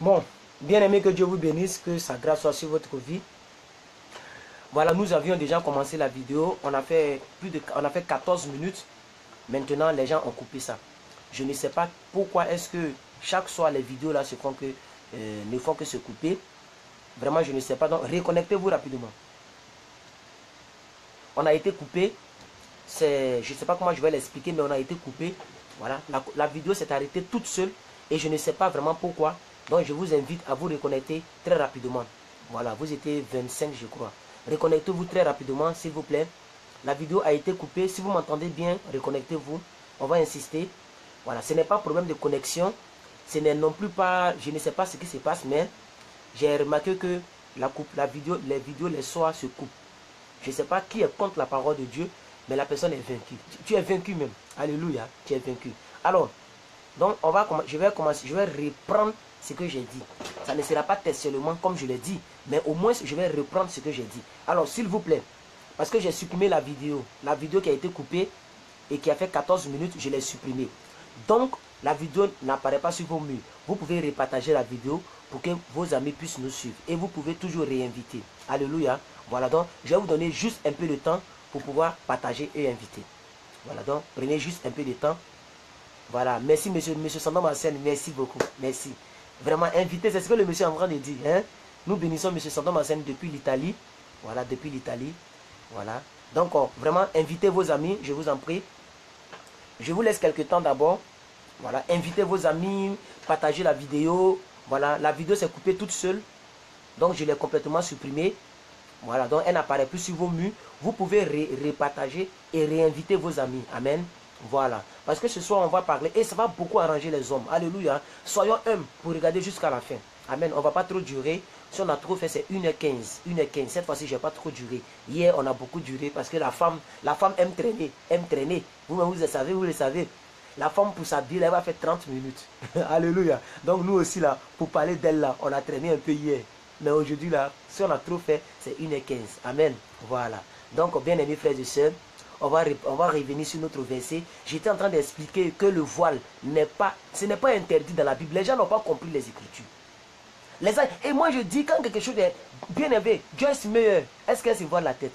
Bon, bien aimé, que Dieu vous bénisse, que sa grâce soit sur votre vie. Voilà, nous avions déjà commencé la vidéo. On a fait 14 minutes. Maintenant, les gens ont coupé ça. Je ne sais pas pourquoi est-ce que chaque soir les vidéos là ne font que se couper. Vraiment, je ne sais pas. Donc, reconnectez-vous rapidement. On a été coupé. Je ne sais pas comment je vais l'expliquer, mais on a été coupé. Voilà, la vidéo s'est arrêtée toute seule et je ne sais pas vraiment pourquoi. Donc, je vous invite à vous reconnecter très rapidement. Voilà, vous étiez 25, je crois. Reconnectez-vous très rapidement, s'il vous plaît. La vidéo a été coupée. Si vous m'entendez bien, reconnectez-vous. On va insister. Voilà, ce n'est pas problème de connexion. Ce n'est non plus pas, je ne sais pas ce qui se passe, mais j'ai remarqué que les vidéos, les soirs se coupent. Je ne sais pas qui est contre la parole de Dieu, mais la personne est vaincue. Tu es vaincu même. Alléluia, tu es vaincu. Alors, donc je vais reprendre ce que j'ai dit. Ça ne sera pas seulement comme je l'ai dit, mais au moins je vais reprendre ce que j'ai dit. Alors, s'il vous plaît, parce que j'ai supprimé la vidéo qui a été coupée et qui a fait 14 minutes, je l'ai supprimée. Donc, la vidéo n'apparaît pas sur vos murs. Vous pouvez repartager la vidéo pour que vos amis puissent nous suivre. Et vous pouvez toujours réinviter. Alléluia. Voilà, donc je vais vous donner juste un peu de temps pour pouvoir partager et inviter. Voilà, donc prenez juste un peu de temps. Voilà, merci monsieur Sandon Marcel, merci beaucoup, merci. Vraiment, invité, c'est ce que le monsieur est en train de dire. Hein? Nous bénissons monsieur Sandon Marcel depuis l'Italie. Voilà, depuis l'Italie. Voilà. Donc, vraiment, invitez vos amis, je vous en prie. Je vous laisse quelques temps d'abord. Voilà, invitez vos amis, partagez la vidéo. Voilà, la vidéo s'est coupée toute seule. Donc, je l'ai complètement supprimée. Voilà, donc elle n'apparaît plus sur vos murs. Vous pouvez repartager et réinviter vos amis. Amen. Voilà. Parce que ce soir, on va parler et ça va beaucoup arranger les hommes. Alléluia. Soyons humbles pour regarder jusqu'à la fin. Amen. On ne va pas trop durer. Si on a trop fait, c'est 1h15. 1h15. Cette fois-ci, je n'ai pas trop duré. Hier, on a beaucoup duré parce que la femme aime traîner. Aime traîner. Vous-même, vous le savez. La femme, pour s'habiller, elle va faire 30 minutes. Alléluia. Donc, nous aussi, là, pour parler d'elle, là, on a traîné un peu hier. Mais aujourd'hui, là, si on a trop fait, c'est 1h15. Amen. Voilà. Donc, bien aimés frères et sœurs, on va revenir sur notre verset. J'étais en train d'expliquer que le voile ce n'est pas interdit dans la Bible. Les gens n'ont pas compris les Écritures. Et moi, je dis, quand quelque chose est bien élevé, Joyce Meyer, est-ce qu'elle se voile la tête?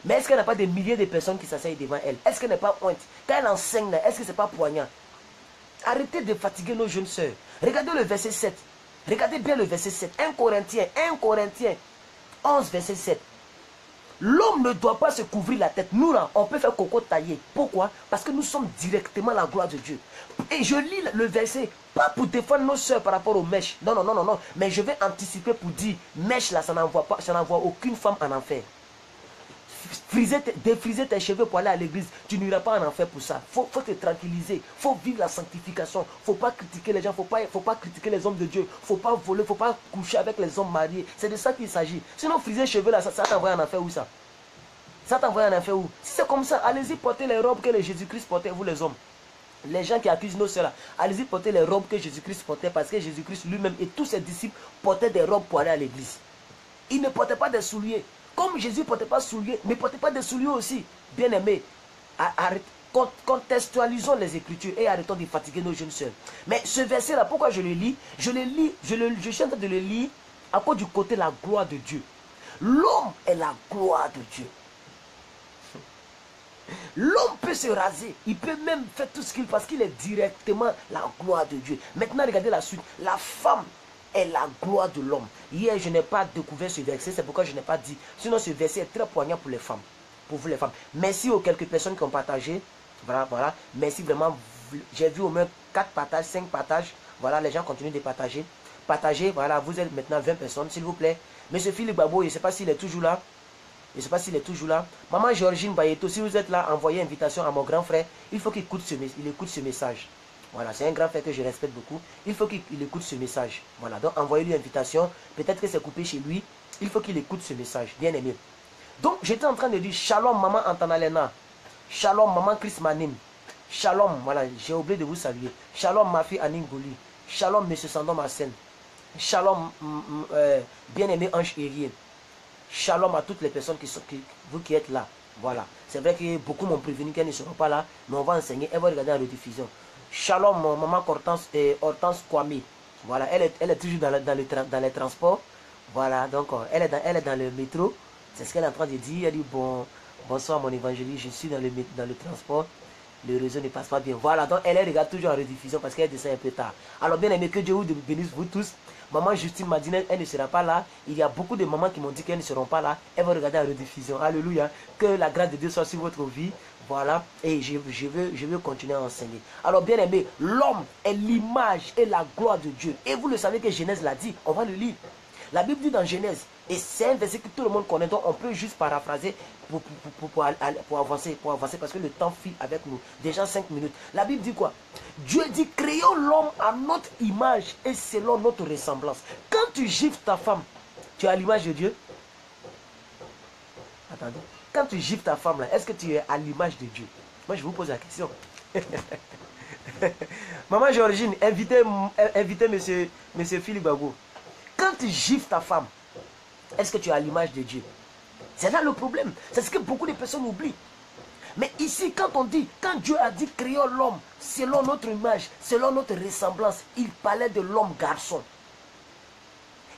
Mais est-ce qu'elle n'a pas des milliers de personnes qui s'asseyent devant elle? Est-ce qu'elle n'est pas honte? Quand elle enseigne, est-ce que ce n'est pas poignant? Arrêtez de fatiguer nos jeunes sœurs. Regardez le verset 7. Regardez bien le verset 7. 1 Corinthiens 11, verset 7. L'homme ne doit pas se couvrir la tête. Nous, là, on peut faire coco taillé. Pourquoi? Parce que nous sommes directement la gloire de Dieu. Et je lis le verset, pas pour défendre nos soeurs par rapport aux mèches. Non, non, non, non, non. Mais je vais anticiper pour dire, mèche là, ça n'envoie aucune femme en enfer. Défriser tes cheveux pour aller à l'église, tu n'iras pas en enfer pour ça. Faut te tranquilliser, il faut vivre la sanctification. Il ne faut pas critiquer les gens, il ne faut pas critiquer les hommes de Dieu. Il ne faut pas voler, il ne faut pas coucher avec les hommes mariés. C'est de ça qu'il s'agit. Sinon, friser les cheveux là, ça t'envoie en enfer où ça? Ça t'envoie en enfer où? Si c'est comme ça, allez-y porter les robes que Jésus-Christ portait, vous les hommes. Les gens qui accusent nos soeurs là, allez-y porter les robes que Jésus-Christ portait, parce que Jésus-Christ lui-même et tous ses disciples portaient des robes pour aller à l'église. Ils ne portaient pas des souliers. Comme Jésus ne portait pas de souliers, ne portait pas de souliers aussi. Bien aimé, contextualisons les Écritures et arrêtons de fatiguer nos jeunes sœurs. Mais ce verset-là, pourquoi je le lis? Je suis en train de le lire à cause du côté de la gloire de Dieu. L'homme est la gloire de Dieu. L'homme peut se raser, il peut même faire tout ce qu'il parce qu'il est directement la gloire de Dieu. Maintenant, regardez la suite. La femme est la gloire de l'homme. Hier, je n'ai pas découvert ce verset, c'est pourquoi je n'ai pas dit. Sinon, ce verset est très poignant pour les femmes. Pour vous, les femmes. Merci aux quelques personnes qui ont partagé. Voilà, voilà. Merci vraiment. J'ai vu au moins 4 partages, 5 partages. Voilà, les gens continuent de partager. Partagez, voilà, vous êtes maintenant 20 personnes, s'il vous plaît. Monsieur Philippe Babo, je ne sais pas s'il est toujours là. Je ne sais pas s'il est toujours là. Maman Georgine Bayeto, si vous êtes là, envoyez invitation à mon grand frère. Il faut qu'il écoute ce message. Voilà, c'est un grand frère que je respecte beaucoup. Il faut qu'il écoute ce message. Voilà, donc envoyez-lui invitation. Peut-être que c'est coupé chez lui. Il faut qu'il écoute ce message. Bien aimé. Donc, j'étais en train de dire Shalom, maman Antanalena. Shalom, maman Chris Manim. Shalom, voilà, j'ai oublié de vous saluer. Shalom, ma fille Anine Gouli. Shalom, monsieur Sandon Marcel. Shalom, bien-aimé Ange Hérien. Shalom à toutes les personnes vous qui êtes là. Voilà. C'est vrai que beaucoup m'ont prévenu qu'elles ne seront pas là, mais on va enseigner. Elles vont regarder la rediffusion. Shalom, maman Hortense Kwame. Voilà, elle est toujours dans les transports. Voilà, donc elle est dans le métro. C'est ce qu'elle est en train de dire. Elle dit, bonsoir mon évangéliste, je suis dans le transport. Le réseau ne passe pas bien. Voilà, donc elle regarde toujours en rediffusion parce qu'elle descend un peu tard. Alors bien aimé, que Dieu vous bénisse vous tous. Maman Justine m'a dit elle ne sera pas là. Il y a beaucoup de mamans qui m'ont dit qu'elles ne seront pas là. Elles vont regarder en rediffusion. Alléluia. Que la grâce de Dieu soit sur votre vie. Voilà. Et je veux continuer à enseigner. Alors bien aimé, l'homme est l'image et la gloire de Dieu. Et vous le savez que Genèse l'a dit. On va le lire. La Bible dit dans Genèse, et c'est un verset que tout le monde connaît, donc on peut juste paraphraser pour avancer parce que le temps file avec nous. Déjà 5 minutes. La Bible dit quoi? Dieu dit, créons l'homme à notre image et selon notre ressemblance. Quand tu gifles ta femme, tu es à l'image de Dieu? Attendez. Quand tu gifles ta femme, est-ce que tu es à l'image de Dieu? Moi, je vous pose la question. Maman Georgine, invitez monsieur Philippe Bagou. Quand tu gifles ta femme, est-ce que tu es à l'image de Dieu? C'est là le problème. C'est ce que beaucoup de personnes oublient. Mais ici, quand Dieu a dit créons l'homme selon notre image, selon notre ressemblance, il parlait de l'homme garçon.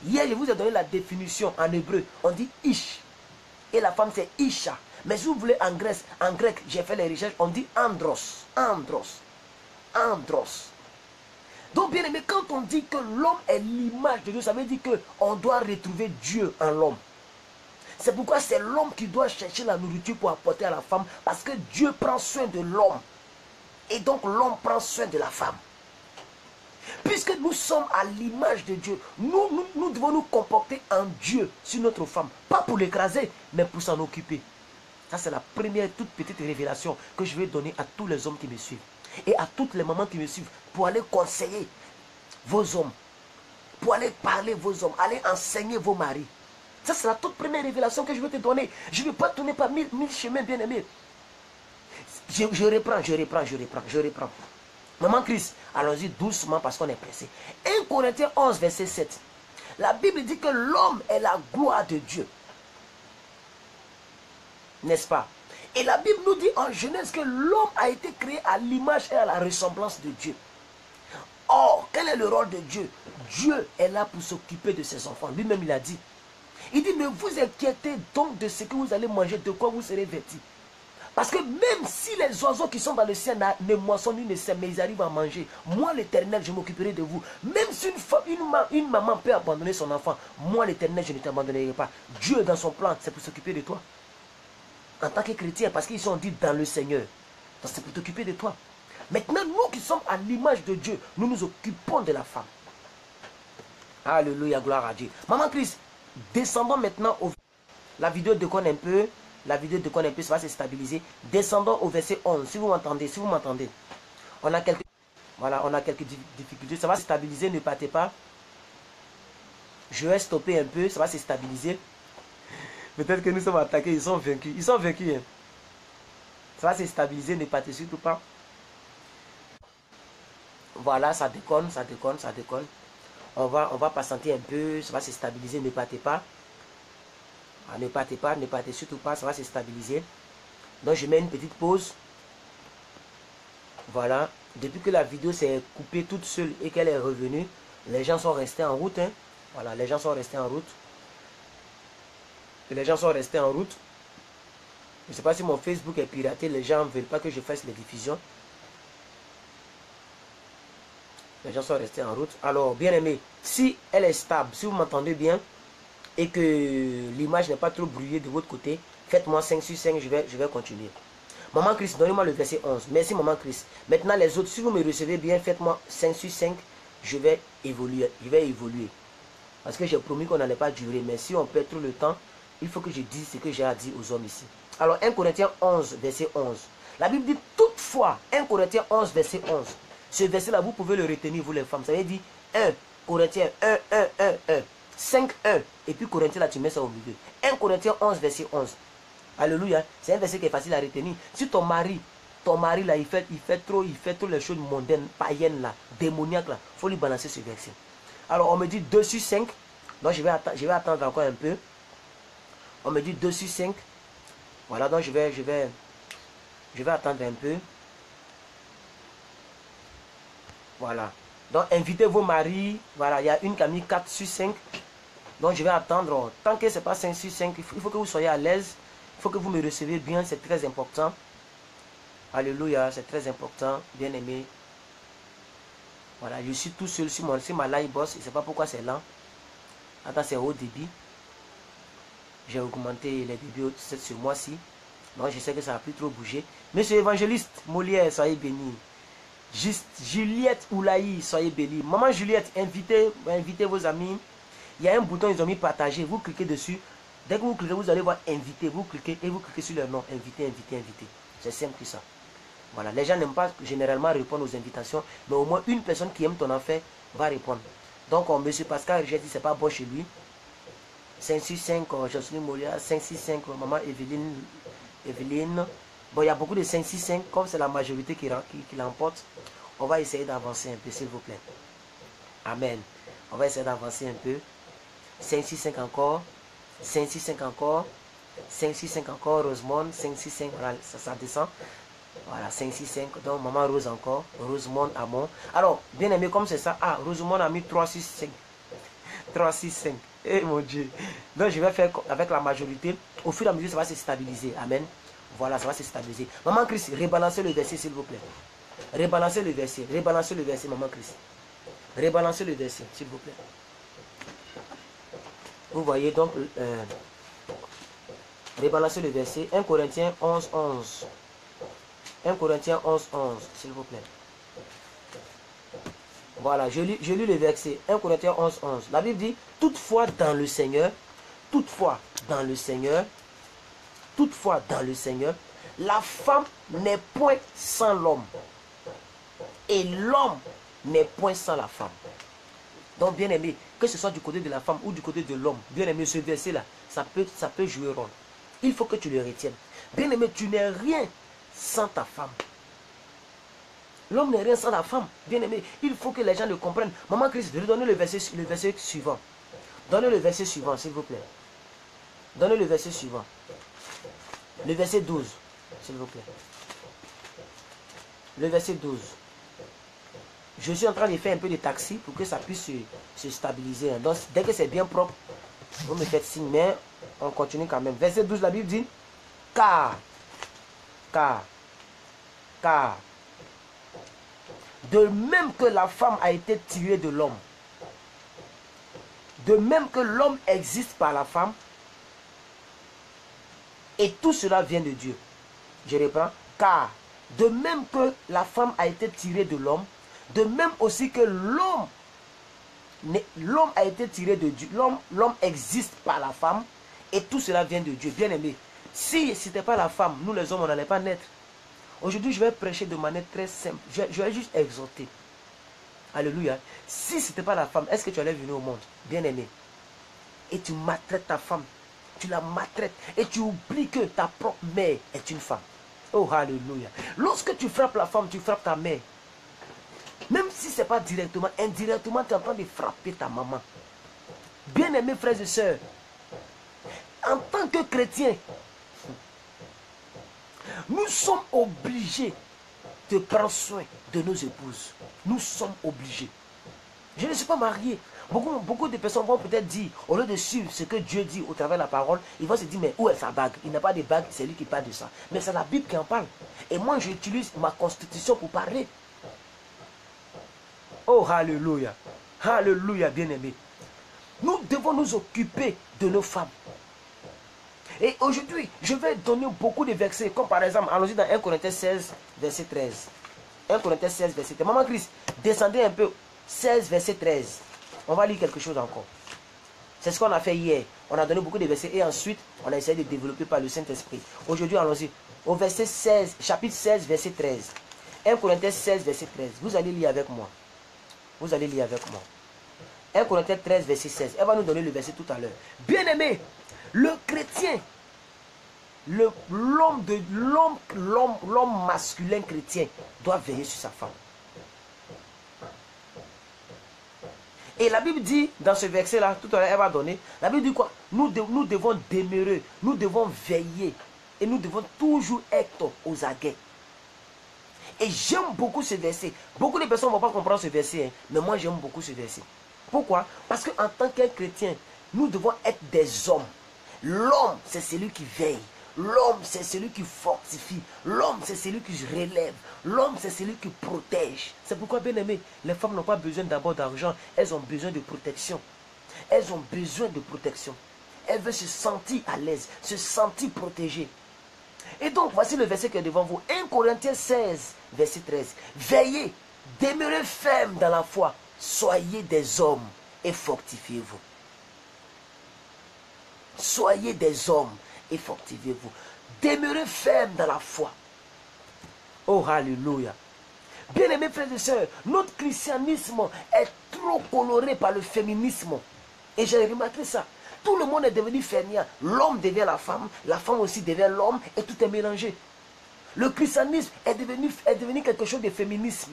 Hier, je vous ai donné la définition en hébreu. On dit Ish. Et la femme, c'est Isha. Mais si vous voulez en grec, j'ai fait les recherches, on dit Andros. Andros. Andros. Donc bien aimé, quand on dit que l'homme est l'image de Dieu, ça veut dire qu'on doit retrouver Dieu en l'homme. C'est pourquoi c'est l'homme qui doit chercher la nourriture pour apporter à la femme, parce que Dieu prend soin de l'homme. Et donc l'homme prend soin de la femme. Puisque nous sommes à l'image de Dieu, nous devons nous comporter en Dieu sur notre femme. Pas pour l'écraser, mais pour s'en occuper. Ça c'est la première toute petite révélation que je vais donner à tous les hommes qui me suivent. Et à toutes les mamans qui me suivent, pour aller conseiller vos hommes, pour aller parler vos hommes, aller enseigner vos maris. Ça, c'est la toute première révélation que je vais te donner. Je ne vais pas tourner par mille chemins, bien aimés. Je reprends. Maman Christ, allons-y doucement parce qu'on est pressé. 1 Corinthiens 11, verset 7. La Bible dit que l'homme est la gloire de Dieu. N'est-ce pas? Et la Bible nous dit en Genèse que l'homme a été créé à l'image et à la ressemblance de Dieu. Or, quel est le rôle de Dieu? Dieu est là pour s'occuper de ses enfants. Lui-même, il a dit. Il dit, ne vous inquiétez donc de ce que vous allez manger, de quoi vous serez vêtis. Parce que même si les oiseaux qui sont dans le ciel ne moissonnent ni ne sèment, mais ils arrivent à manger, moi l'Éternel, je m'occuperai de vous. Même si une maman peut abandonner son enfant, moi l'Éternel, je ne t'abandonnerai pas. Dieu, dans son plan, c'est pour s'occuper de toi. En tant que chrétien, parce qu'ils sont dits dans le Seigneur. Donc c'est pour t'occuper de toi. Maintenant, nous qui sommes à l'image de Dieu, nous nous occupons de la femme. Alléluia, gloire à Dieu. Maman Christ, descendons maintenant au... La vidéo déconne un peu. La vidéo déconne un peu, ça va se stabiliser. Descendons au verset 11. Si vous m'entendez, on a quelques... Voilà, on a quelques difficultés. Ça va se stabiliser, ne partez pas. Je vais stopper un peu, ça va se stabiliser. Peut-être que nous sommes attaqués, ils sont vaincus. Ils sont vaincus. Hein. Ça va se stabiliser, ne partez surtout pas. Voilà, ça déconne. On va patienter un peu, ça va se stabiliser, ne partez pas. Ah, ne partez surtout pas, ça va se stabiliser. Donc je mets une petite pause. Voilà. Depuis que la vidéo s'est coupée toute seule et qu'elle est revenue, les gens sont restés en route. Hein. Voilà, les gens sont restés en route. Je ne sais pas si mon Facebook est piraté, les gens ne veulent pas que je fasse les diffusions. Les gens sont restés en route. Alors, bien aimé, si elle est stable, si vous m'entendez bien, et que l'image n'est pas trop brouillée de votre côté, faites-moi 5 sur 5, je vais continuer. Maman Christ, donnez-moi le verset 11. Merci Maman Christ. Maintenant les autres, si vous me recevez bien, faites-moi 5 sur 5, je vais évoluer. Parce que j'ai promis qu'on n'allait pas durer, mais si on perd trop le temps, il faut que je dise ce que j'ai à dire aux hommes ici. Alors 1 Corinthiens 11, verset 11. La Bible dit toutefois, 1 Corinthiens 11, verset 11. Ce verset-là, vous pouvez le retenir, vous les femmes. Ça veut dire 1 Corinthiens 1, 5, 1. Et puis Corinthiens, là, tu mets ça au milieu. 1 Corinthiens 11, verset 11. Alléluia. C'est un verset qui est facile à retenir. Si ton mari là, il fait trop les choses mondaines, païennes là, démoniaques là, il faut lui balancer ce verset. Alors on me dit 2 sur 5. Donc je vais attendre encore un peu. On me dit 2 sur 5. Voilà, donc je vais attendre un peu. Voilà. Donc, invitez vos maris. Voilà, il y a une qui a mis 4 sur 5. Donc, je vais attendre. Tant que ce n'est pas 5 sur 5, il faut que vous soyez à l'aise. Il faut que vous me recevez bien, c'est très important. Alléluia, c'est très important, bien aimé. Voilà, je suis tout seul sur ma live boss. Je ne sais pas pourquoi c'est lent. Attends, c'est haut débit. J'ai augmenté les débits ce mois-ci. Donc, je sais que ça n'a plus trop bougé. Monsieur évangéliste Molière, soyez béni. Juliette Oulaï, soyez béni. Maman Juliette, invitez vos amis. Il y a un bouton, ils ont mis partager. Vous cliquez dessus. Dès que vous cliquez, vous allez voir inviter. Vous cliquez et vous cliquez sur leur nom. Inviter, inviter, inviter. C'est simple que ça. Voilà. Les gens n'aiment pas généralement répondre aux invitations. Mais au moins une personne qui aime ton affaire va répondre. Donc, monsieur Pascal, j'ai dit c'est pas bon chez lui. 565, Jocelyne Molia. 565, maman Evelyne. Bon, il y a beaucoup de 565. Comme c'est la majorité qui l'emporte, on va essayer d'avancer un peu, s'il vous plaît. Amen. On va essayer d'avancer un peu. 565 encore. 565 encore. 565 encore, Rosemont. 565, voilà, ça descend. Voilà, 565. Donc, maman Rose encore. Rosemont, Amon. Alors, bien aimé, comme c'est ça. Ah, Rosemont a mis 365. 365. Eh mon Dieu. Donc, je vais faire avec la majorité. Au fur et à mesure, ça va se stabiliser. Amen. Voilà, ça va se stabiliser. Maman Christ, rebalancez le verset, s'il vous plaît. Rebalancez le verset. Rebalancez le verset, maman Christ. Rebalancez le verset, s'il vous plaît. Vous voyez donc, rebalancez le verset. 1 Corinthiens 11, 11. 1 Corinthiens 11, 11, s'il vous plaît. Voilà, je lis le verset. 1 Corinthiens 11, 11. La Bible dit, toutefois dans le Seigneur, la femme n'est point sans l'homme. Et l'homme n'est point sans la femme. Donc, bien aimé, que ce soit du côté de la femme ou du côté de l'homme, bien aimé, ce verset-là, ça peut jouer rôle. Il faut que tu le retiennes. Bien aimé, tu n'es rien sans ta femme. L'homme n'est rien sans la femme. Bien aimé, il faut que les gens le comprennent. Maman Christ, donnez le verset suivant. Donnez le verset suivant, s'il vous plaît. Donnez le verset suivant. Le verset 12, s'il vous plaît. Le verset 12. Je suis en train de faire un peu de taxi pour que ça puisse se stabiliser. Donc, dès que c'est bien propre, vous me faites signe, mais on continue quand même. Verset 12, la Bible dit, car, de même que la femme a été tirée de l'homme, de même que l'homme existe par la femme, et tout cela vient de Dieu. Je reprends. Car, de même que la femme a été tirée de l'homme, de même aussi que l'homme a été tiré de Dieu. L'homme existe par la femme, et tout cela vient de Dieu. Bien aimé, si ce n'était pas la femme, nous les hommes, on n'allait pas naître. Aujourd'hui, je vais prêcher de manière très simple. Je vais juste exhorter. Alléluia. Si ce n'était pas la femme, est-ce que tu allais venir au monde? Bien aimé. Et tu maltraites ta femme. Tu la maltraites. Et tu oublies que ta propre mère est une femme. Oh, alléluia. Lorsque tu frappes la femme, tu frappes ta mère. Même si ce n'est pas directement, indirectement, tu es en train de frapper ta maman. Bien aimés frères et sœurs, en tant que chrétiens, nous sommes obligés de prendre soin de nos épouses. Nous sommes obligés. Je ne suis pas marié. Beaucoup de personnes vont peut-être dire, au lieu de suivre ce que Dieu dit au travers de la parole, ils vont se dire, mais où est sa bague? Il n'a pas de bague, c'est lui qui parle de ça. Mais c'est la Bible qui en parle. Et moi, j'utilise ma constitution pour parler. Oh, alléluia. Alléluia, bien-aimés. Nous devons nous occuper de nos femmes. Et aujourd'hui, je vais donner beaucoup de versets, comme par exemple, allons-y dans 1 Corinthiens 16, verset 13. 1 Corinthiens 16, verset 13. Maman Christ, descendez un peu. 16, verset 13. On va lire quelque chose encore. C'est ce qu'on a fait hier. On a donné beaucoup de versets et ensuite, on a essayé de développer par le Saint-Esprit. Aujourd'hui, allons-y. Au verset 16, chapitre 16, verset 13. 1 Corinthiens 16, verset 13. Vous allez lire avec moi. Vous allez lire avec moi. 1 Corinthiens 13, verset 16. Elle va nous donner le verset tout à l'heure. Bien-aimé, le chrétien, l'homme masculin chrétien doit veiller sur sa femme. Et la Bible dit, dans ce verset-là, tout à l'heure, elle va donner, la Bible dit quoi? Nous devons demeurer, nous devons veiller, et nous devons toujours être aux aguets. Et j'aime beaucoup ce verset. Beaucoup de personnes ne vont pas comprendre ce verset, hein, mais moi j'aime beaucoup ce verset. Pourquoi? Parce qu'en tant qu'un chrétien, nous devons être des hommes. L'homme, c'est celui qui veille. L'homme, c'est celui qui fortifie. L'homme, c'est celui qui relève. L'homme, c'est celui qui protège. C'est pourquoi, bien aimé, les femmes n'ont pas besoin d'abord d'argent. Elles ont besoin de protection. Elles ont besoin de protection. Elles veulent se sentir à l'aise, se sentir protégées. Et donc, voici le verset qui est devant vous. 1 Corinthiens 16, verset 13. Veillez, demeurez fermes dans la foi. Soyez des hommes et fortifiez-vous. Soyez des hommes et fortifiez-vous. Demeurez fermes dans la foi. Oh, alléluia. Bien-aimés frères et sœurs, notre christianisme est trop coloré par le féminisme. Et j'ai remarqué ça. Tout le monde est devenu fermier. L'homme devient la femme aussi devient l'homme et tout est mélangé. Le christianisme est devenu quelque chose de féminisme.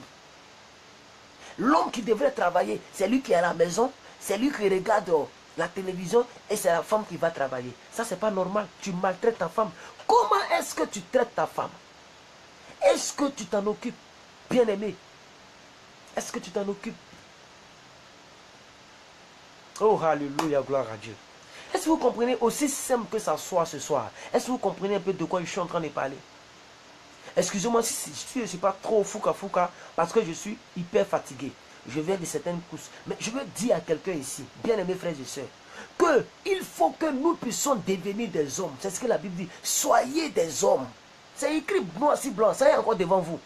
L'homme qui devrait travailler, c'est lui qui est à la maison, c'est lui qui regarde la télévision et c'est la femme qui va travailler. Ça, c'est pas normal. Tu maltraites ta femme. Comment est-ce que tu traites ta femme? Est-ce que tu t'en occupes, bien-aimé? Est-ce que tu t'en occupes? Oh, alléluia, gloire à Dieu. Est-ce que vous comprenez aussi simple que ça soit ce soir? Est-ce que vous comprenez un peu de quoi je suis en train de parler? Excusez-moi si je ne suis pas trop fouca parce que je suis hyper fatigué. Je viens de certaines courses. Mais je veux dire à quelqu'un ici, bien-aimés frères et sœurs, qu'il faut que nous puissions devenir des hommes. C'est ce que la Bible dit. Soyez des hommes. C'est écrit noir sur blanc. Ça est encore devant vous.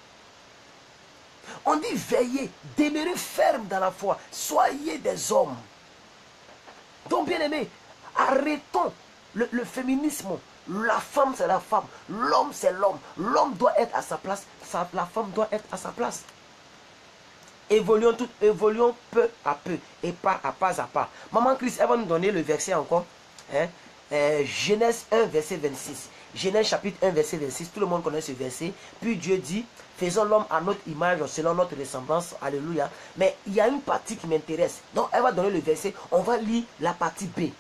On dit veillez, demeurez ferme dans la foi. Soyez des hommes. Donc, bien-aimés, arrêtons le féminisme. La femme, c'est la femme. L'homme, c'est l'homme. L'homme doit être à sa place. La femme doit être à sa place. Évoluons peu à peu et pas à pas. Maman Christ, elle va nous donner le verset encore. Hein? Genèse 1, verset 26. Genèse chapitre 1, verset 26. Tout le monde connaît ce verset. Puis Dieu dit, faisons l'homme à notre image, selon notre ressemblance. Alléluia. Mais il y a une partie qui m'intéresse. Donc elle va donner le verset. On va lire la partie B.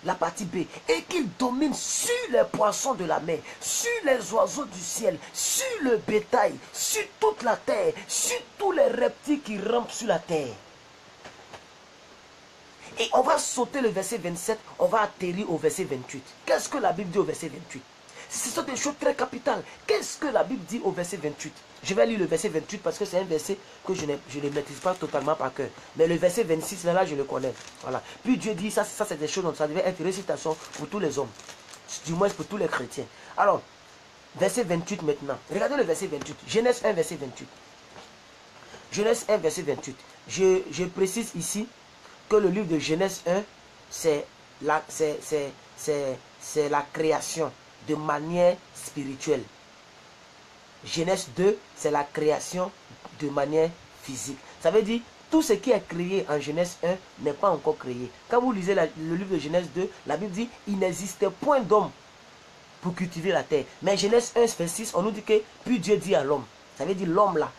La partie B, et qu'il domine sur les poissons de la mer, sur les oiseaux du ciel, sur le bétail, sur toute la terre, sur tous les reptiles qui rampent sur la terre. Et on va sauter le verset 27, on va atterrir au verset 28. Qu'est-ce que la Bible dit au verset 28? Ce sont des choses très capitales. Qu'est-ce que la Bible dit au verset 28? Je vais lire le verset 28 parce que c'est un verset que je ne maîtrise pas totalement par cœur. Mais le verset 26, là, je le connais. Voilà. Puis Dieu dit, ça c'est des choses dont ça devait être une récitation pour tous les hommes. Du moins pour tous les chrétiens. Alors, verset 28 maintenant. Regardez le verset 28. Genèse 1, verset 28. Genèse 1, verset 28. Je précise ici que le livre de Genèse 1, c'est la création de manière spirituelle. Genèse 2, c'est la création de manière physique. Ça veut dire, tout ce qui est créé en Genèse 1 n'est pas encore créé. Quand vous lisez le livre de Genèse 2, la Bible dit, il n'existait point d'homme pour cultiver la terre. Mais Genèse 1, verset 6, on nous dit que, puis Dieu dit à l'homme. Ça veut dire, l'homme là,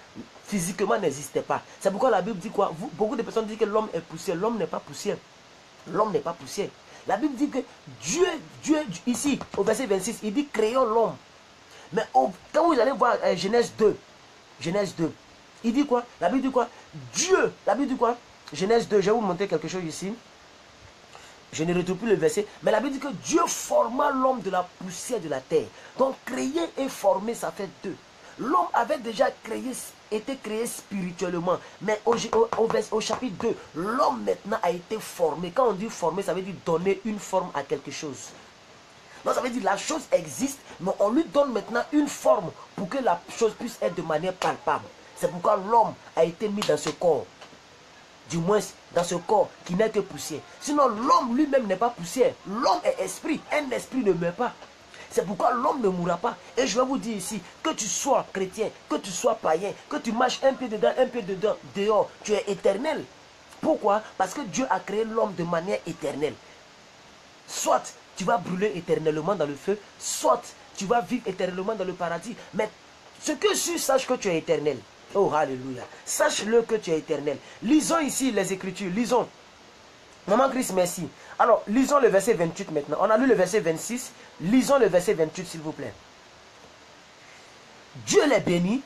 physiquement n'existait pas. C'est pourquoi la Bible dit quoi? Beaucoup de personnes disent que l'homme est poussière. L'homme n'est pas poussière. L'homme n'est pas poussière. La Bible dit que Dieu, ici, au verset 26, il dit créons l'homme. Mais quand vous allez voir Genèse 2, il dit quoi? La Bible dit quoi? Dieu, la Bible dit quoi? Genèse 2, je vais vous montrer quelque chose ici. Je ne retrouve plus le verset. Mais la Bible dit que Dieu forma l'homme de la poussière de la terre. Donc créer et former, ça fait deux. L'homme avait déjà été créé spirituellement. Mais au chapitre 2, l'homme maintenant a été formé. Quand on dit former, ça veut dire donner une forme à quelque chose. Donc ça veut dire la chose existe, mais on lui donne maintenant une forme pour que la chose puisse être de manière palpable. C'est pourquoi l'homme a été mis dans ce corps. Du moins dans ce corps qui n'est que poussière. Sinon l'homme lui-même n'est pas poussière. L'homme est esprit. Un esprit ne meurt pas. C'est pourquoi l'homme ne mourra pas. Et je vais vous dire ici, que tu sois chrétien, que tu sois païen, que tu marches un pied dedans, un pied dedans, dehors, tu es éternel. Pourquoi? Parce que Dieu a créé l'homme de manière éternelle. Soit tu vas brûler éternellement dans le feu, soit tu vas vivre éternellement dans le paradis. Mais ce que tu saches que tu es éternel. Oh, alléluia. Sache-le que tu es éternel. Lisons ici les Écritures. Lisons. Maman Christ, merci. Alors, lisons le verset 28 maintenant. On a lu le verset 26. Lisons le verset 28, s'il vous plaît. Dieu les bénit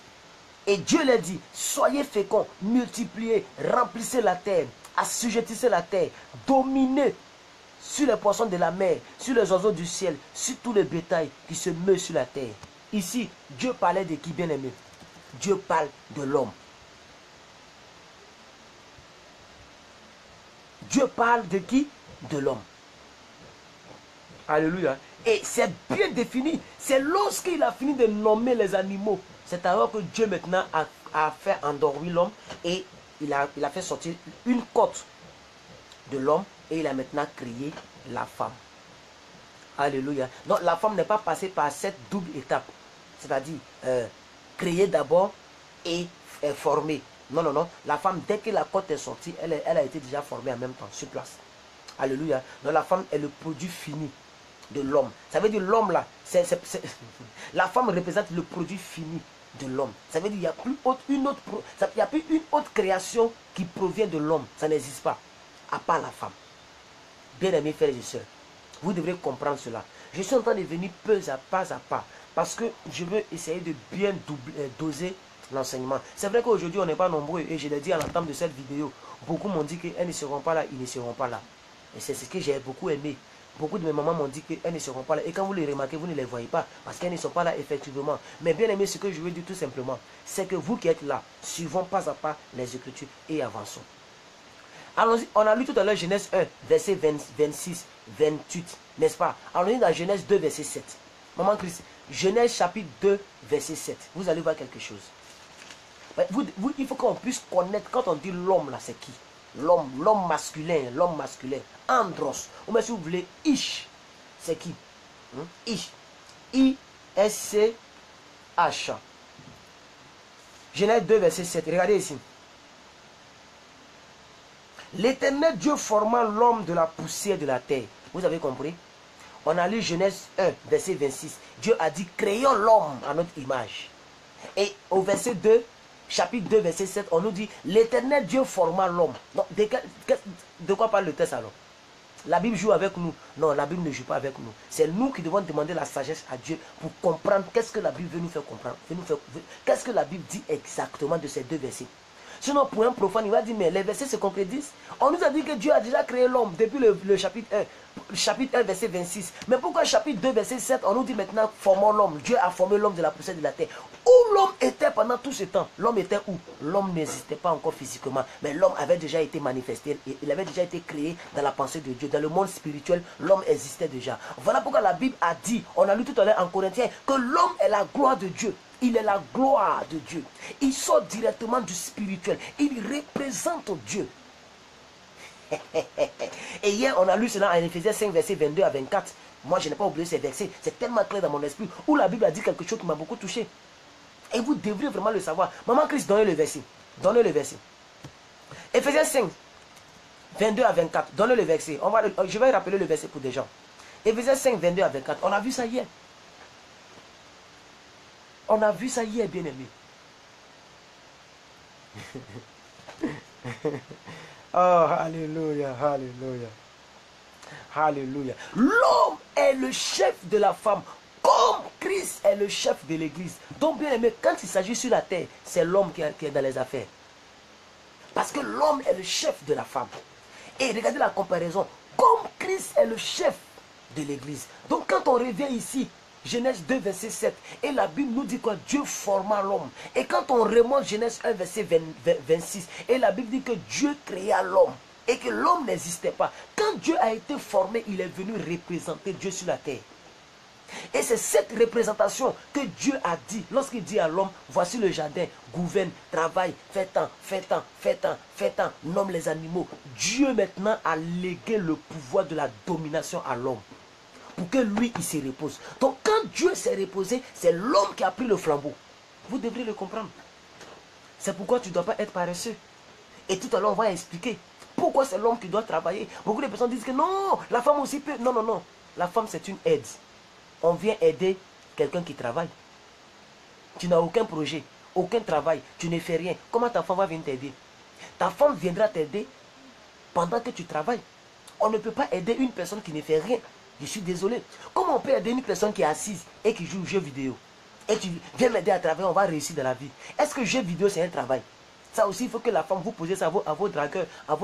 Et Dieu leur dit, soyez féconds, multipliez, remplissez la terre, assujettissez la terre, dominez sur les poissons de la mer, sur les oiseaux du ciel, sur tout le bétail qui se meut sur la terre. Ici, Dieu parlait de qui, bien aimé? Dieu parle de l'homme. Dieu parle de qui? De l'homme. Alléluia. Et c'est bien défini. C'est lorsqu'il a fini de nommer les animaux. C'est alors que Dieu maintenant a fait endormir l'homme et il a fait sortir une côte de l'homme et il a maintenant créé la femme. Alléluia. Donc la femme n'est pas passée par cette double étape. C'est-à-dire créer d'abord et former. Non, non, non. La femme, dès que la côte est sortie, elle a été déjà formée en même temps, sur place. Alléluia. Donc la femme est le produit fini de l'homme. Ça veut dire l'homme là, la femme représente le produit fini de l'homme. Ça veut dire qu'il n'y a plus une autre création qui provient de l'homme. Ça n'existe pas, à part la femme. Bien-aimés frères et sœurs, vous devrez comprendre cela. Je suis en train de venir pas à pas, parce que je veux essayer de bien doser l'enseignement. C'est vrai qu'aujourd'hui on n'est pas nombreux, et je l'ai dit à l'entame de cette vidéo, beaucoup m'ont dit qu'elles ne seront pas là, ils ne seront pas là. Et c'est ce que j'ai beaucoup aimé. Beaucoup de mes mamans m'ont dit qu'elles ne seront pas là. Et quand vous les remarquez, vous ne les voyez pas. Parce qu'elles ne sont pas là effectivement. Mais bien aimé, ce que je veux dire tout simplement, c'est que vous qui êtes là, suivons pas à pas les Écritures et avançons. Allons-y, on a lu tout à l'heure Genèse 1, verset 26, 28, n'est-ce pas? Allons-y dans Genèse 2, verset 7. Maman Christ, Genèse chapitre 2, verset 7. Vous allez voir quelque chose. Il faut qu'on puisse connaître, quand on dit l'homme là, c'est qui? L'homme masculin, andros, ou même si vous voulez, ish, c'est qui? Ish, I-S-C-H. Genèse 2, verset 7, regardez ici. L'Éternel Dieu formant l'homme de la poussière de la terre. Vous avez compris? On a lu Genèse 1, verset 26. Dieu a dit, créons l'homme à notre image. Et au verset 2, chapitre 2, verset 7, on nous dit, l'Éternel Dieu forma l'homme. De quoi parle le texte alors? La Bible joue avec nous? Non, la Bible ne joue pas avec nous. C'est nous qui devons demander la sagesse à Dieu pour comprendre qu'est-ce que la Bible veut nous faire comprendre. Qu'est-ce que la Bible dit exactement de ces deux versets? Sinon, pour un profane, il va dire, mais les versets se concrétisent. On nous a dit que Dieu a déjà créé l'homme depuis le chapitre 1. Chapitre 1, verset 26. Mais pourquoi chapitre 2, verset 7, on nous dit maintenant, formons l'homme. Dieu a formé l'homme de la poussière de la terre. Où l'homme était pendant tout ce temps? L'homme était où? L'homme n'existait pas encore physiquement. Mais l'homme avait déjà été manifesté. Il avait déjà été créé dans la pensée de Dieu. Dans le monde spirituel, l'homme existait déjà. Voilà pourquoi la Bible a dit, on a lu tout à l'heure en Corinthiens, que l'homme est la gloire de Dieu. Il est la gloire de Dieu. Il sort directement du spirituel. Il représente Dieu. Et hier, on a lu cela en Éphésiens 5, verset 22 à 24. Moi, je n'ai pas oublié ces versets. C'est tellement clair dans mon esprit. Où la Bible a dit quelque chose qui m'a beaucoup touché. Et vous devriez vraiment le savoir. Maman Christ, donnez le verset. Donnez le verset. Éphésiens 5, 22 à 24. Donnez le verset. Je vais rappeler le verset pour des gens. Éphésiens 5, 22 à 24. On a vu ça hier. On a vu ça hier, bien-aimé. Oh, alléluia, alléluia. Alléluia. L'homme est le chef de la femme, comme Christ est le chef de l'église. Donc, bien-aimé, quand il s'agit sur la terre, c'est l'homme qui est dans les affaires. Parce que l'homme est le chef de la femme. Et regardez la comparaison. Comme Christ est le chef de l'église. Donc, quand on revient ici, Genèse 2, verset 7. Et la Bible nous dit que Dieu forma l'homme. Et quand on remonte Genèse 1, verset 26. Et la Bible dit que Dieu créa l'homme. Et que l'homme n'existait pas. Quand Dieu a été formé, il est venu représenter Dieu sur la terre. Et c'est cette représentation que Dieu a dit. Lorsqu'il dit à l'homme, voici le jardin, gouverne, travaille, fais tant, nomme les animaux. Dieu maintenant a légué le pouvoir de la domination à l'homme. Pour que lui, il se repose. Donc quand Dieu s'est reposé, c'est l'homme qui a pris le flambeau. Vous devrez le comprendre. C'est pourquoi tu ne dois pas être paresseux. Et tout à l'heure, on va expliquer pourquoi c'est l'homme qui doit travailler. Beaucoup de personnes disent que non, la femme aussi peut. Non, non, non. La femme, c'est une aide. On vient aider quelqu'un qui travaille. Tu n'as aucun projet, aucun travail, tu ne fais rien. Comment ta femme va venir t'aider? Ta femme viendra t'aider pendant que tu travailles. On ne peut pas aider une personne qui ne fait rien. Je suis désolé. Comment on peut aider une personne qui est assise et qui joue aux jeux vidéo? et tu viens m'aider à travailler, on va réussir dans la vie. Est-ce que jeu vidéo, c'est un travail? Ça aussi, il faut que la femme vous pose ça à vos dragueurs, à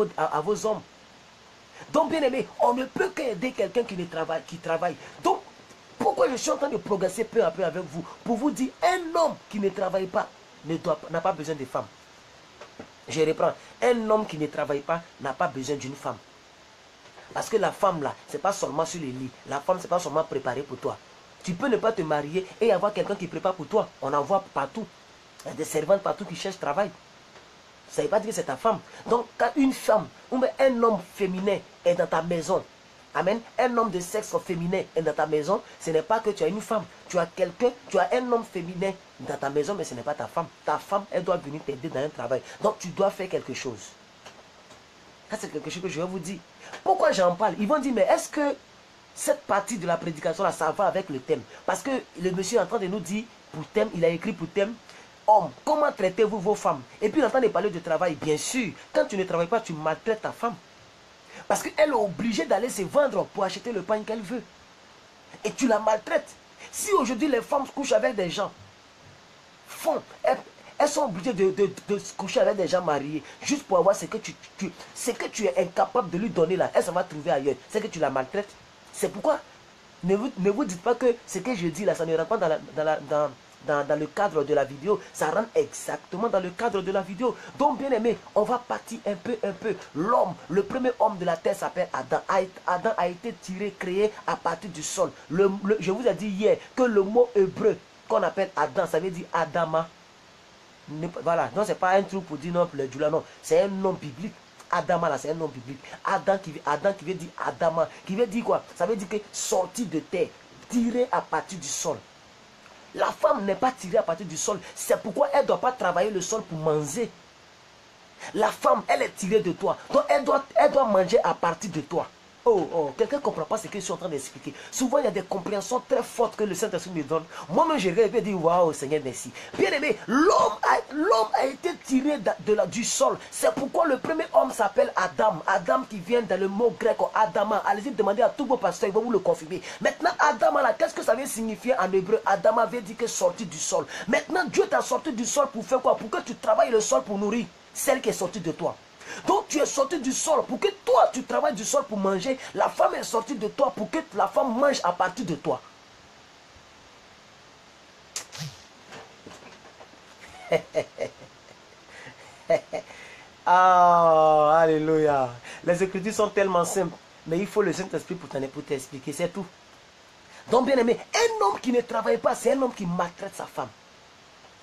vos hommes. Donc, bien aimé, on ne peut qu'aider quelqu'un qui travaille. Donc, pourquoi je suis en train de progresser peu à peu avec vous? Pour vous dire, un homme qui ne travaille pas n'a pas besoin de femme. Je reprends. Un homme qui ne travaille pas n'a pas besoin d'une femme. Parce que la femme là, ce n'est pas seulement sur les lits. La femme, ce n'est pas seulement préparée pour toi. Tu peux ne pas te marier et avoir quelqu'un qui prépare pour toi. On en voit partout. Il y a des servantes partout qui cherchent travail. Ça ne veut pas dire que c'est ta femme. Donc, quand une femme ou un homme féminin est dans ta maison, amen, un homme de sexe féminin est dans ta maison, ce n'est pas que tu as une femme. Tu as quelqu'un, tu as un homme féminin dans ta maison, mais ce n'est pas ta femme. Ta femme, elle doit venir t'aider dans un travail. Donc, tu dois faire quelque chose. Ça, c'est quelque chose que je vais vous dire. Pourquoi j'en parle? Ils vont dire, mais est-ce que cette partie de la prédication là, ça va avec le thème? Parce que le monsieur est en train de nous dire, pour thème, il a écrit pour thème, homme, comment traitez-vous vos femmes? Et puis il est en train de parler de travail. Bien sûr, quand tu ne travailles pas, tu maltraites ta femme. Parce qu'elle est obligée d'aller se vendre pour acheter le pain qu'elle veut. Et tu la maltraites. Si aujourd'hui les femmes couchent avec des gens, elles sont obligées de se coucher avec des gens mariés, juste pour avoir ce que tu es incapable de lui donner là. Elle s'en va trouver ailleurs. C'est que tu la maltraites. C'est pourquoi, ne vous dites pas que ce que je dis là, ça ne rentre pas dans le cadre de la vidéo. Ça rentre exactement dans le cadre de la vidéo. Donc, bien aimé, on va partir un peu. L'homme, le premier homme de la terre s'appelle Adam. Adam a été créé à partir du sol. Je vous ai dit hier que le mot hébreu qu'on appelle Adam, ça veut dire Adama. Voilà, non, c'est pas un truc pour dire non, le Djoula, non. C'est un nom biblique. Adama, là, c'est un nom biblique. Adam qui veut dire Adama. Qui veut dire quoi? Ça veut dire que sorti de terre, tiré à partir du sol. La femme n'est pas tirée à partir du sol. C'est pourquoi elle ne doit pas travailler le sol pour manger. La femme, elle est tirée de toi. Donc, elle doit manger à partir de toi. Quelqu'un ne comprend pas ce que je suis en train d'expliquer. Souvent, il y a des compréhensions très fortes que le Saint-Esprit me donne. Moi-même, je regarde et dis, waouh, Seigneur, merci. Bien aimé, l'homme a été tiré du sol. C'est pourquoi le premier homme s'appelle Adam. Adam qui vient dans le mot grec, Adama. Allez-y demander à tous vos pasteurs, ils vont vous le confirmer. Maintenant, Adama, là, qu'est-ce que ça veut signifier en hébreu? Adama veut dire que sorti du sol. Maintenant, Dieu t'a sorti du sol pour faire quoi? Pour que tu travailles le sol pour nourrir celle qui est sortie de toi. Donc tu es sorti du sol pour que toi tu travailles du sol pour manger. La femme est sortie de toi pour que la femme mange à partir de toi. Ah, alléluia. Les écritures sont tellement simples, mais il faut le Saint-Esprit pour t'expliquer, c'est tout. Donc bien aimé, un homme qui ne travaille pas, c'est un homme qui maltraite sa femme.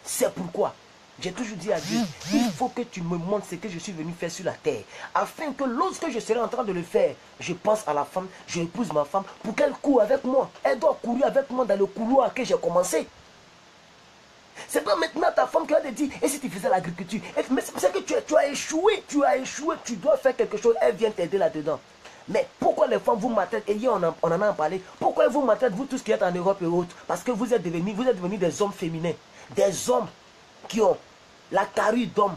C'est pourquoi j'ai toujours dit à Dieu, il faut que tu me montres ce que je suis venu faire sur la terre. Afin que lorsque je serai en train de le faire, je pense à la femme, je épouse ma femme pour qu'elle court avec moi. Elle doit courir avec moi dans le couloir que j'ai commencé. C'est pas maintenant ta femme qui va te dire, et si tu faisais l'agriculture? Mais c'est que tu as échoué, tu dois faire quelque chose, elle vient t'aider là-dedans. Mais pourquoi les femmes vous maltraitent? Et hier on en a parlé. Pourquoi vous maltraitent, vous tous qui êtes en Europe et autres? Parce que vous êtes devenus des hommes féminins. Des hommes qui ont la carrure d'homme,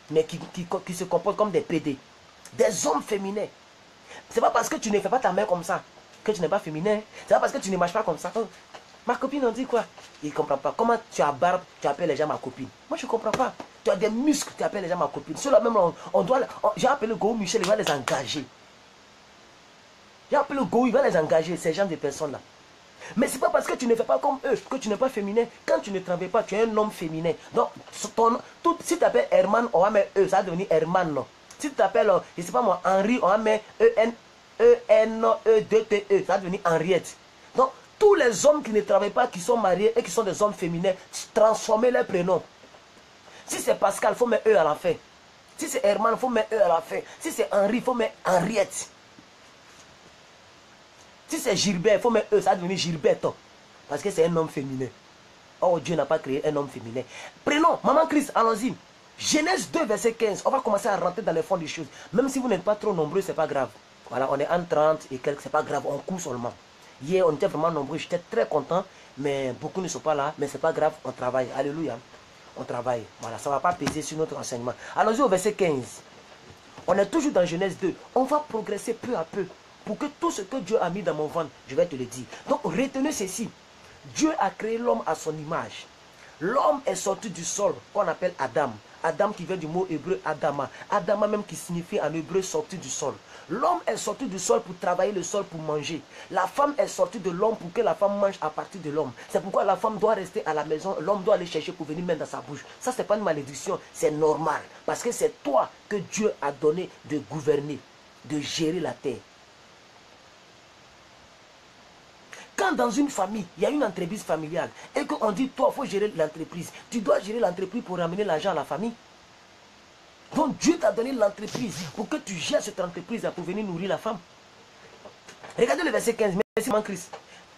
mais qui se comportent comme des PD. Des hommes féminins. C'est pas parce que tu ne fais pas ta mère comme ça que tu n'es pas féminin. C'est pas parce que tu ne marches pas comme ça. Oh, ma copine on dit quoi? Il ne comprend pas. Comment tu as barbe, tu appelles les gens ma copine? Moi je ne comprends pas. Tu as des muscles, tu appelles les gens ma copine. Ceux-là même, j'ai appelé Go Michel, il va les engager. J'ai appelé Go, il va les engager, ces gens de personnes-là. Mais ce n'est pas parce que tu ne fais pas comme eux que tu n'es pas féminin. Quand tu ne travailles pas, tu es un homme féminin. Donc, si tu t'appelles Herman, on va mettre E, ça va devenir Herman. Non. Si tu t'appelles, je ne sais pas moi, Henri, on va mettre E-N-E-D-T-E, ça va devenir Henriette. Donc, tous les hommes qui ne travaillent pas, qui sont mariés et qui sont des hommes féminins, transformez leurs prénoms. Si c'est Pascal, il faut mettre E à la fin. Si c'est Herman, il faut mettre E à la fin. Si c'est Henri, il faut mettre Henriette. Si c'est Gilbert, il faut mettre E, ça va devenir Gilberto. Parce que c'est un homme féminin. Oh, Dieu n'a pas créé un homme féminin. Prenons, Maman Christ, allons-y. Genèse 2, verset 15. On va commencer à rentrer dans le fond des choses. Même si vous n'êtes pas trop nombreux, ce n'est pas grave. Voilà, on est en 30 et quelques, ce n'est pas grave, on court seulement. Hier, on était vraiment nombreux, j'étais très content, mais beaucoup ne sont pas là. Mais ce n'est pas grave, on travaille. Alléluia. On travaille. Voilà, ça ne va pas peser sur notre enseignement. Allons-y au verset 15. On est toujours dans Genèse 2. On va progresser peu à peu. Pour que tout ce que Dieu a mis dans mon ventre, je vais te le dire. Donc retenez ceci. Dieu a créé l'homme à son image. L'homme est sorti du sol qu'on appelle Adam. Adam qui vient du mot hébreu Adama. Adama même qui signifie en hébreu sorti du sol. L'homme est sorti du sol pour travailler le sol pour manger. La femme est sortie de l'homme pour que la femme mange à partir de l'homme. C'est pourquoi la femme doit rester à la maison. L'homme doit aller chercher pour venir mettre dans sa bouche. Ça, ce n'est pas une malédiction. C'est normal. Parce que c'est toi que Dieu a donné de gouverner, de gérer la terre. Quand dans une famille, il y a une entreprise familiale et qu'on dit, toi, il faut gérer l'entreprise. Tu dois gérer l'entreprise pour ramener l'argent à la famille. Donc Dieu t'a donné l'entreprise pour que tu gères cette entreprise pour venir nourrir la femme. Regardez le verset 15. Merci Maman Chris.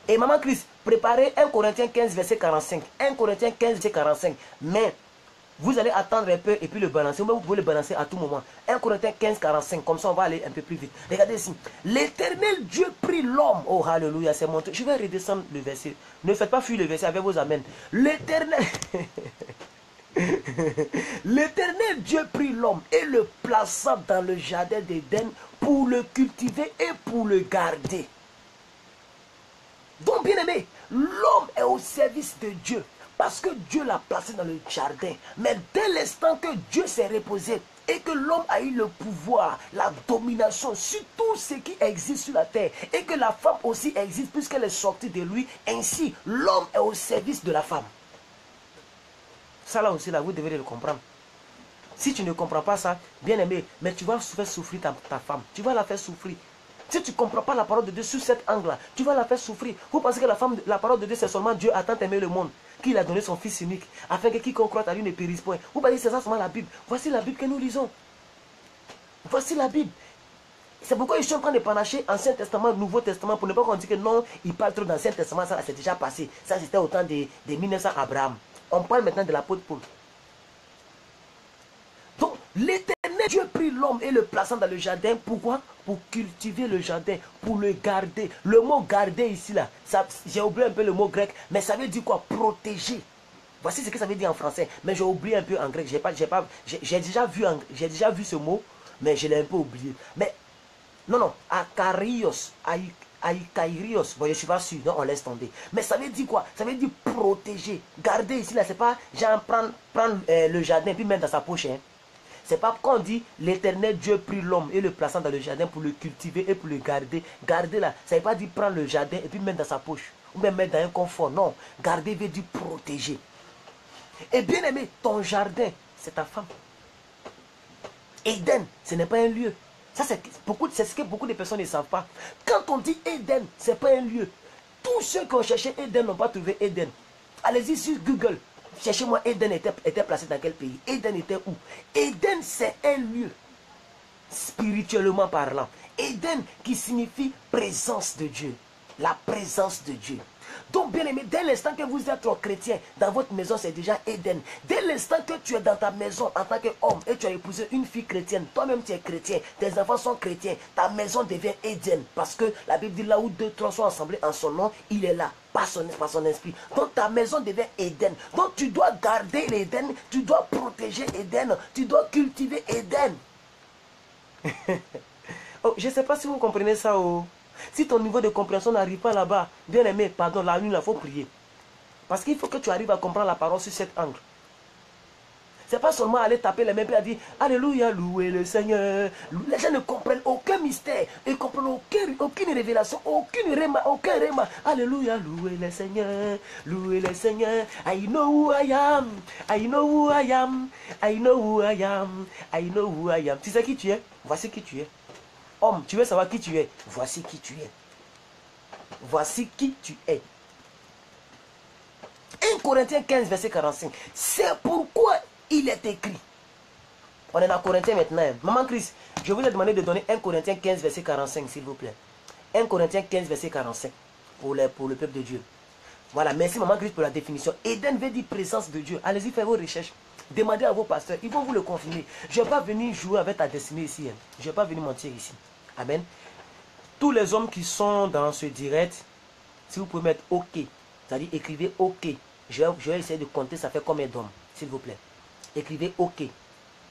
Et Maman Chris, préparez 1 Corinthiens 15 verset 45. 1 Corinthiens 15 verset 45. Mais vous allez attendre un peu et puis le balancer. Vous pouvez le balancer à tout moment. 1 Corinthiens 15, 45. Comme ça, on va aller un peu plus vite. Regardez ici. L'Éternel Dieu prit l'homme. Oh, alléluia, c'est montré. Je vais redescendre le verset. Ne faites pas fuir le verset avec vos amens. L'Éternel... L'Éternel Dieu prit l'homme et le plaça dans le jardin d'Éden pour le cultiver et pour le garder. Donc, bien aimé, l'homme est au service de Dieu. Parce que Dieu l'a placé dans le jardin. Mais dès l'instant que Dieu s'est reposé et que l'homme a eu le pouvoir, la domination sur tout ce qui existe sur la terre, et que la femme aussi existe puisqu'elle est sortie de lui, ainsi l'homme est au service de la femme. Ça là aussi, là, vous devez le comprendre. Si tu ne comprends pas ça, bien aimé, mais tu vas faire souffrir ta femme. Tu vas la faire souffrir. Si tu ne comprends pas la parole de Dieu sur cet angle-là, tu vas la faire souffrir. Vous pensez que la parole de Dieu, c'est seulement Dieu a tant aimé le monde qu'il a donné son Fils unique, afin que quiconque croit à lui ne périsse point. Vous pensez que c'est ça seulement la Bible. Voici la Bible que nous lisons. Voici la Bible. C'est pourquoi je suis en train de panacher Ancien Testament, Nouveau Testament, pour ne pas qu'on dise que non, il parle trop d'Ancien Testament, ça c'est déjà passé. Ça c'était au temps de 1900 Abraham. On parle maintenant de l'apôtre Paul. Donc, l'Éternel Dieu prit l'homme et le plaça dans le jardin. Pourquoi? Pour cultiver le jardin, pour le garder. Le mot garder ici, là, j'ai oublié un peu le mot grec, mais ça veut dire quoi? Protéger. Voici ce que ça veut dire en français, mais j'ai oublié un peu en grec. J'ai déjà vu ce mot, mais je l'ai un peu oublié. Mais, non, akarios, Aïkairios, bon, je ne suis pas sûr, donc on laisse tomber. Mais ça veut dire quoi? Ça veut dire protéger. Garder ici, là, c'est pas genre prendre le jardin et puis mettre dans sa poche. Hein. C'est pas quand on dit l'Éternel Dieu prit l'homme et le plaçant dans le jardin pour le cultiver et pour le garder. Garder là, ça ne veut pas dire prendre le jardin et puis mettre dans sa poche. Ou même mettre dans un confort. Non, garder veut dire protéger. Et bien aimé, ton jardin, c'est ta femme. Éden, ce n'est pas un lieu. Ça, c'est ce que beaucoup de personnes ne savent pas. Quand on dit Éden, ce n'est pas un lieu. Tous ceux qui ont cherché Éden n'ont pas trouvé Éden. Allez-y sur Google. Cherchez-moi Éden était placé dans quel pays. Éden était où? Éden, c'est un lieu. Spirituellement parlant. Éden qui signifie présence de Dieu. La présence de Dieu. Donc, bien aimé, dès l'instant que vous êtes chrétien, dans votre maison, c'est déjà Éden. Dès l'instant que tu es dans ta maison en tant qu'homme et tu as épousé une fille chrétienne, toi-même tu es chrétien, tes enfants sont chrétiens, ta maison devient Éden. Parce que la Bible dit là où deux, trois sont assemblés en son nom, il est là, par son esprit. Donc ta maison devient Éden. Donc tu dois garder l'Éden, tu dois protéger Éden, tu dois cultiver Éden. Oh, je ne sais pas si vous comprenez ça. Oh. Si ton niveau de compréhension n'arrive pas là-bas, bien aimé, pardon, la nuit, il faut prier. Parce qu'il faut que tu arrives à comprendre la parole sur cet angle. Ce n'est pas seulement aller taper les mains et dire Alléluia, louez le Seigneur. Les gens ne comprennent aucun mystère, ils ne comprennent aucune révélation, aucun réma. Alléluia, louez le Seigneur, louez le Seigneur. I know who I am, I know who I am, I know who I am, I know who I am. Tu sais qui tu es? Voici qui tu es. Homme, tu veux savoir qui tu es? Voici qui tu es. Voici qui tu es. 1 Corinthiens 15, verset 45. C'est pourquoi il est écrit. On est dans Corinthiens maintenant. Maman Chris, je vous ai demandé de donner 1 Corinthiens 15, verset 45, s'il vous plaît. 1 Corinthiens 15, verset 45. Pour le peuple de Dieu. Voilà, merci Maman Chris pour la définition. Éden veut dire présence de Dieu. Allez-y, faites vos recherches. Demandez à vos pasteurs. Ils vont vous le confirmer. Je ne vais pas venir jouer avec ta destinée ici. Hein. Je ne vais pas venir mentir ici. Amen. Tous les hommes qui sont dans ce direct, si vous pouvez mettre OK, c'est-à-dire écrivez OK. Je vais essayer de compter, ça fait combien d'hommes, s'il vous plaît. Écrivez OK.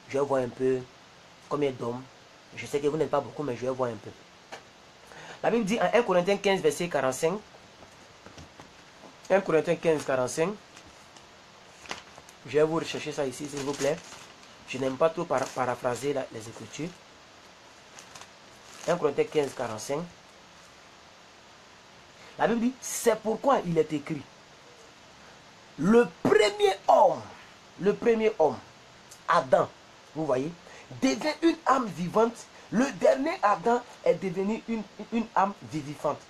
Je vais voir un peu combien d'hommes. Je sais que vous n'êtes pas beaucoup, mais je vais voir un peu. La Bible dit en 1 Corinthiens 15, verset 45. 1 Corinthiens 15, 45. Je vais vous rechercher ça ici, s'il vous plaît. Je n'aime pas trop paraphraser les Écritures. 1 Corinthiens 15, 45. La Bible dit, c'est pourquoi il est écrit. Le premier homme, Adam, vous voyez, devient une âme vivante. Le dernier Adam est devenu une âme vivifiante.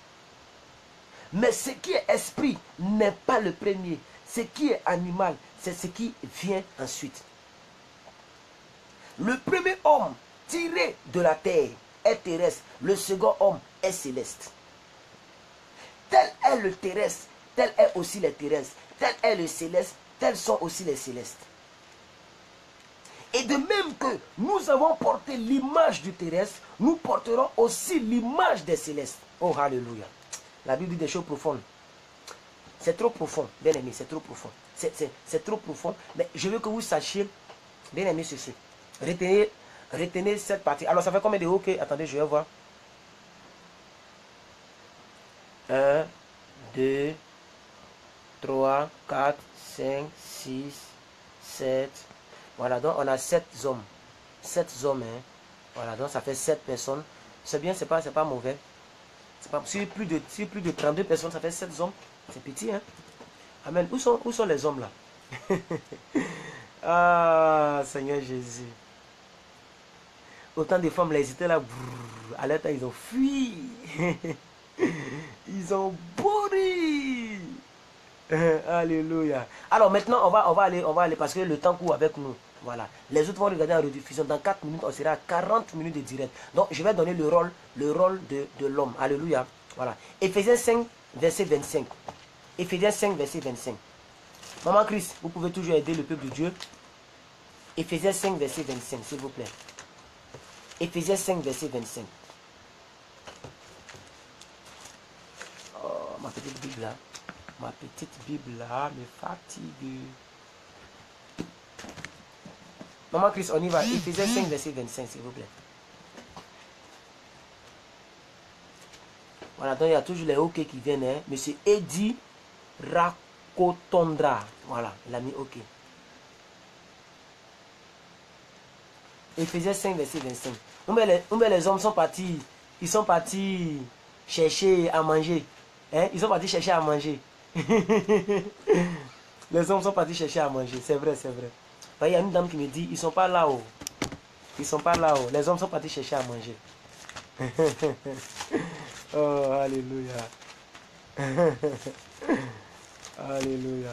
Mais ce qui est esprit n'est pas le premier. Ce qui est animal, c'est ce qui vient ensuite. Le premier homme tiré de la terre est terrestre. Le second homme est céleste. Tel est le terrestre, tel est aussi le terrestre. Tel est le céleste, tels sont aussi les célestes. Et de même que nous avons porté l'image du terrestre, nous porterons aussi l'image des célestes. Oh, alléluia. La Bible dit des choses profondes. C'est trop profond, bien aimé, c'est trop profond. C'est trop profond, mais je veux que vous sachiez, bien aimé, ceci. Retenez cette partie. Alors, ça fait combien de OK? Attendez, je vais voir. 1, 2, 3, 4, 5, 6, 7. Voilà, donc on a 7 hommes. 7 hommes, hein. Voilà, donc ça fait 7 personnes. C'est bien, c'est pas mauvais. Si plus de 32 personnes, ça fait 7 hommes. C'est petit, hein. Amen. Où sont les hommes là? Ah, Seigneur Jésus. Autant de femmes, là, ils étaient là. À l'état, ils ont fui. Ils ont bourri. Alléluia. Alors maintenant, on va aller parce que le temps court avec nous. Voilà. Les autres vont regarder en rediffusion. Dans 4 minutes, on sera à 40 minutes de direct. Donc, je vais donner le rôle de l'homme. Alléluia. Voilà. Éphésiens 5, verset 25. Éphésiens 5, verset 25. Maman Christ, vous pouvez toujours aider le peuple de Dieu. Éphésiens 5, verset 25, s'il vous plaît. Éphésiens 5, verset 25. Oh, ma petite Bible là. Ma petite Bible là me fatigue. Maman Christ, on y va. Éphésiens 5, verset 25, s'il vous plaît. Voilà, donc il y a toujours les OK qui viennent. Hein. Monsieur Eddie Rakotondra. Voilà, il a mis OK. Éphésiens 5, verset 25. Les hommes sont partis. Ils sont partis chercher à manger. Hein? Ils sont partis chercher à manger. Les hommes sont partis chercher à manger. C'est vrai, c'est vrai. Il y a une dame qui me dit, ils sont pas là-haut. Ils sont pas là-haut. Les hommes sont partis chercher à manger. Oh, alléluia. Alléluia.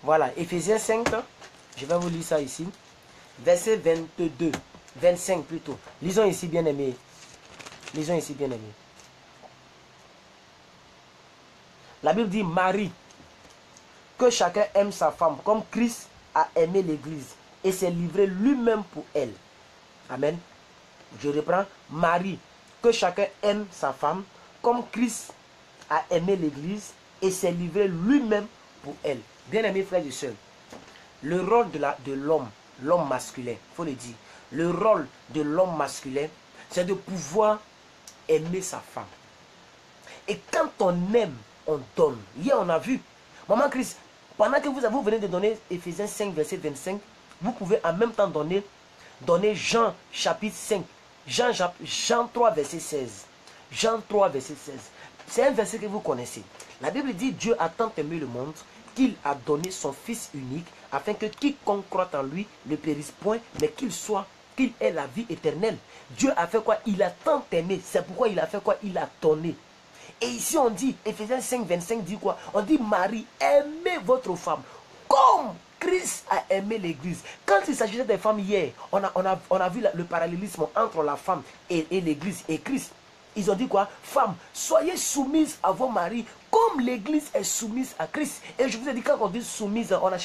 Voilà, Éphésiens 5, je vais vous lire ça ici. Verset 22, 25 plutôt. Lisons ici, bien aimé. Lisons ici, bien aimé. La Bible dit, Marie, que chacun aime sa femme comme Christ a aimé l'Église et s'est livré lui-même pour elle. Amen. Je reprends. Marie, que chacun aime sa femme comme Christ a aimé l'Église et s'est livré lui-même pour elle. Bien-aimés frères et sœurs, le rôle de l'homme masculin, il faut le dire, le rôle de l'homme masculin, c'est de pouvoir aimer sa femme. Et quand on aime, on donne. Hier, on a vu, Maman Christ, pendant que vous venez de donner Éphésiens 5, verset 25, vous pouvez en même temps donner Jean, chapitre 5, Jean 3, verset 16. Jean 3, verset 16. C'est un verset que vous connaissez. La Bible dit, Dieu a tant aimé le monde qu'il a donné son Fils unique, afin que quiconque croit en lui ne périsse point, mais qu'il ait la vie éternelle. Dieu a fait quoi? Il a tant aimé. C'est pourquoi il a fait quoi? Il a donné. Et ici on dit, Éphésiens 5, 25 dit quoi? On dit, Marie, aimez votre femme comme Christ a aimé l'Église. Quand il s'agissait des femmes hier, on a vu le parallélisme entre la femme et l'Église et Christ. Ils ont dit quoi? Femmes, soyez soumises à vos maris comme l'Église est soumise à Christ. Et je vous ai dit, quand on dit soumise, on a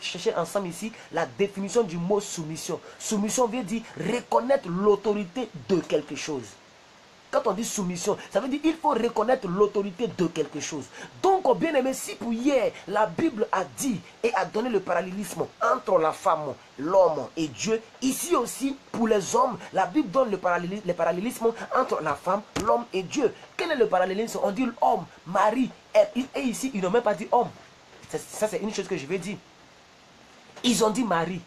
cherché ensemble ici la définition du mot soumission. Soumission veut dire reconnaître l'autorité de quelque chose. Quand on dit soumission, ça veut dire qu'il faut reconnaître l'autorité de quelque chose. Donc, bien aimé, si pour hier, la Bible a dit et a donné le parallélisme entre la femme, l'homme et Dieu, ici aussi, pour les hommes, la Bible donne le parallélisme entre la femme, l'homme et Dieu. Quel est le parallélisme? On dit homme, mari, et ici, ils n'ont même pas dit homme. Ça, c'est une chose que je vais dire. Ils ont dit mari.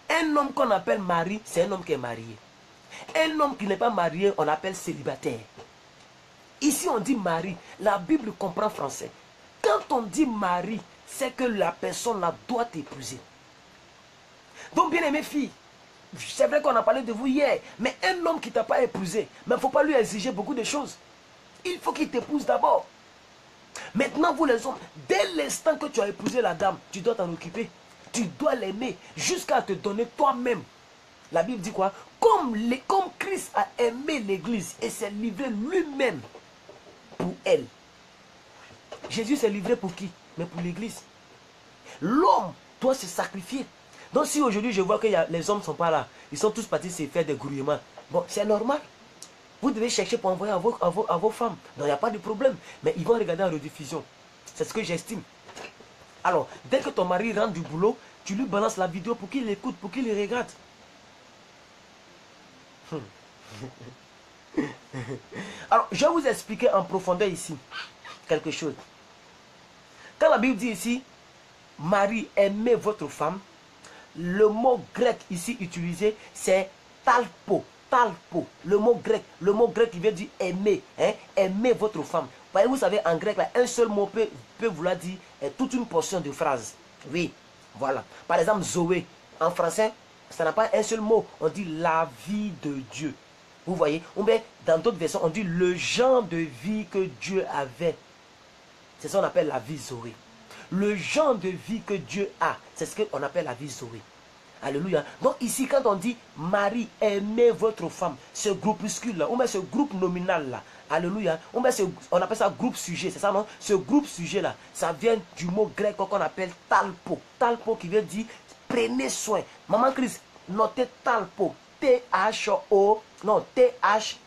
Un homme qu'on appelle mari, c'est un homme qui est marié. Un homme qui n'est pas marié, on appelle célibataire. Ici, on dit mari. La Bible comprend français. Quand on dit mari, c'est que la personne là doit t'épouser. Donc, bien aimé filles, c'est vrai qu'on a parlé de vous hier, mais un homme qui ne t'a pas épousé, mais il ne faut pas lui exiger beaucoup de choses. Il faut qu'il t'épouse d'abord. Maintenant, vous les hommes, dès l'instant que tu as épousé la dame, tu dois t'en occuper. Tu dois l'aimer jusqu'à te donner toi-même. La Bible dit quoi? Comme Christ a aimé l'église et s'est livré lui-même pour elle. Jésus s'est livré pour qui? Mais pour l'église. L'homme doit se sacrifier. Donc si aujourd'hui je vois que les hommes ne sont pas là, ils sont tous partis se faire des grouillements. Bon, c'est normal. Vous devez chercher pour envoyer à vos femmes. Donc il n'y a pas de problème. Mais ils vont regarder en rediffusion. C'est ce que j'estime. Alors, dès que ton mari rentre du boulot, tu lui balances la vidéo pour qu'il l'écoute, pour qu'il les regarde. Alors, je vais vous expliquer en profondeur ici quelque chose. Quand la Bible dit ici, mari, aimez votre femme, le mot grec ici utilisé, c'est talpo. Talpo. Le mot grec qui veut dire aimer. Hein? Aimer votre femme. Vous savez, en grec, là, un seul mot peut vouloir dire toute une portion de phrase. Oui, voilà. Par exemple, Zoé. En français, ça n'a pas un seul mot. On dit la vie de Dieu. Vous voyez? Ou bien, dans d'autres versions, on dit le genre de vie que Dieu avait. C'est ça qu'on appelle la vie Zoé. Le genre de vie que Dieu a, c'est ce qu'on appelle la vie Zoé. Alléluia. Donc ici, quand on dit mari, aimez votre femme, ce groupuscule-là, ou bien ce groupe nominal-là, alléluia, ou bien on appelle ça groupe sujet, c'est ça non? Ce groupe sujet-là, ça vient du mot grec qu'on appelle talpo. Talpo qui veut dire prenez soin. Maman Christ, notez talpo. T-H-O, non, T-H-A-L-P-O.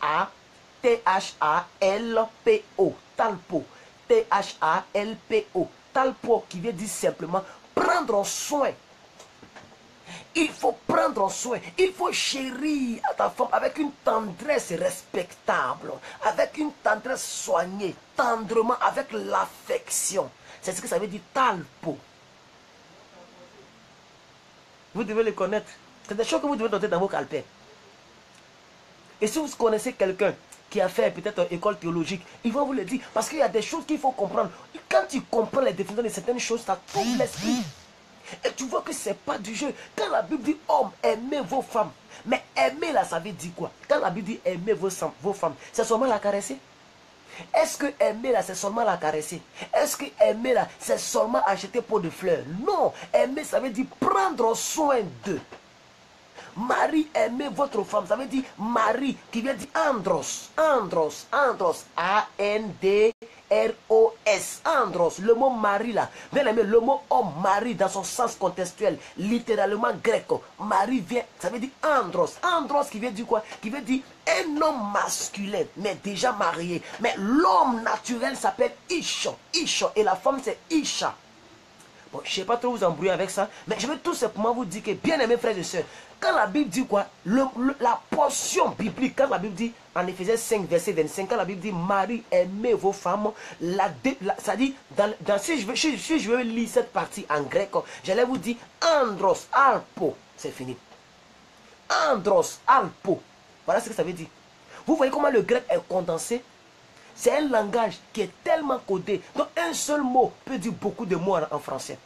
Talpo. T-H-A-L-P-O. Talpo qui veut dire simplement prendre soin. Il faut prendre soin, il faut chérir à ta femme avec une tendresse respectable, avec une tendresse soignée, tendrement, avec l'affection. C'est ce que ça veut dire talpo. Vous devez le connaître. C'est des choses que vous devez noter dans vos calepins. Et si vous connaissez quelqu'un qui a fait peut-être une école théologique, il va vous le dire. Parce qu'il y a des choses qu'il faut comprendre. Et quand tu comprends les définitions de certaines choses, ça trouve l'esprit. Et tu vois que ce n'est pas du jeu. Quand la Bible dit homme, aimez vos femmes. Mais aimer là, ça veut dire quoi? Quand la Bible dit aimez vos femmes, c'est seulement la caresser? Est-ce que aimer là, c'est seulement la caresser? Est-ce que aimer là, c'est seulement acheter pot de fleurs? Non. Aimer, ça veut dire prendre soin d'eux. Marie, aimez votre femme. Ça veut dire mari, qui veut dire andros. Andros, andros. A-N-D-R-O-S. Andros. Le mot mari là. Bien aimé, le mot homme, mari, dans son sens contextuel, littéralement grec. Mari vient, ça veut dire andros. Andros qui veut dire quoi? Qui veut dire un homme masculin, mais déjà marié. Mais l'homme naturel s'appelle Ish. Ish. Et la femme c'est Isha. Bon, je ne sais pas trop vous embrouiller avec ça, mais je veux tout simplement vous dire que, bien aimés frères et sœurs, quand la Bible dit quoi, la portion biblique, quand la Bible dit, en Éphésiens 5, verset 25, quand la Bible dit, Marie, aimez vos femmes, ça dit, si je veux lire cette partie en grec, j'allais vous dire, andros, alpo, c'est fini. Andros, alpo, voilà ce que ça veut dire. Vous voyez comment le grec est condensé? C'est un langage qui est tellement codé. Donc un seul mot peut dire beaucoup de mots en français.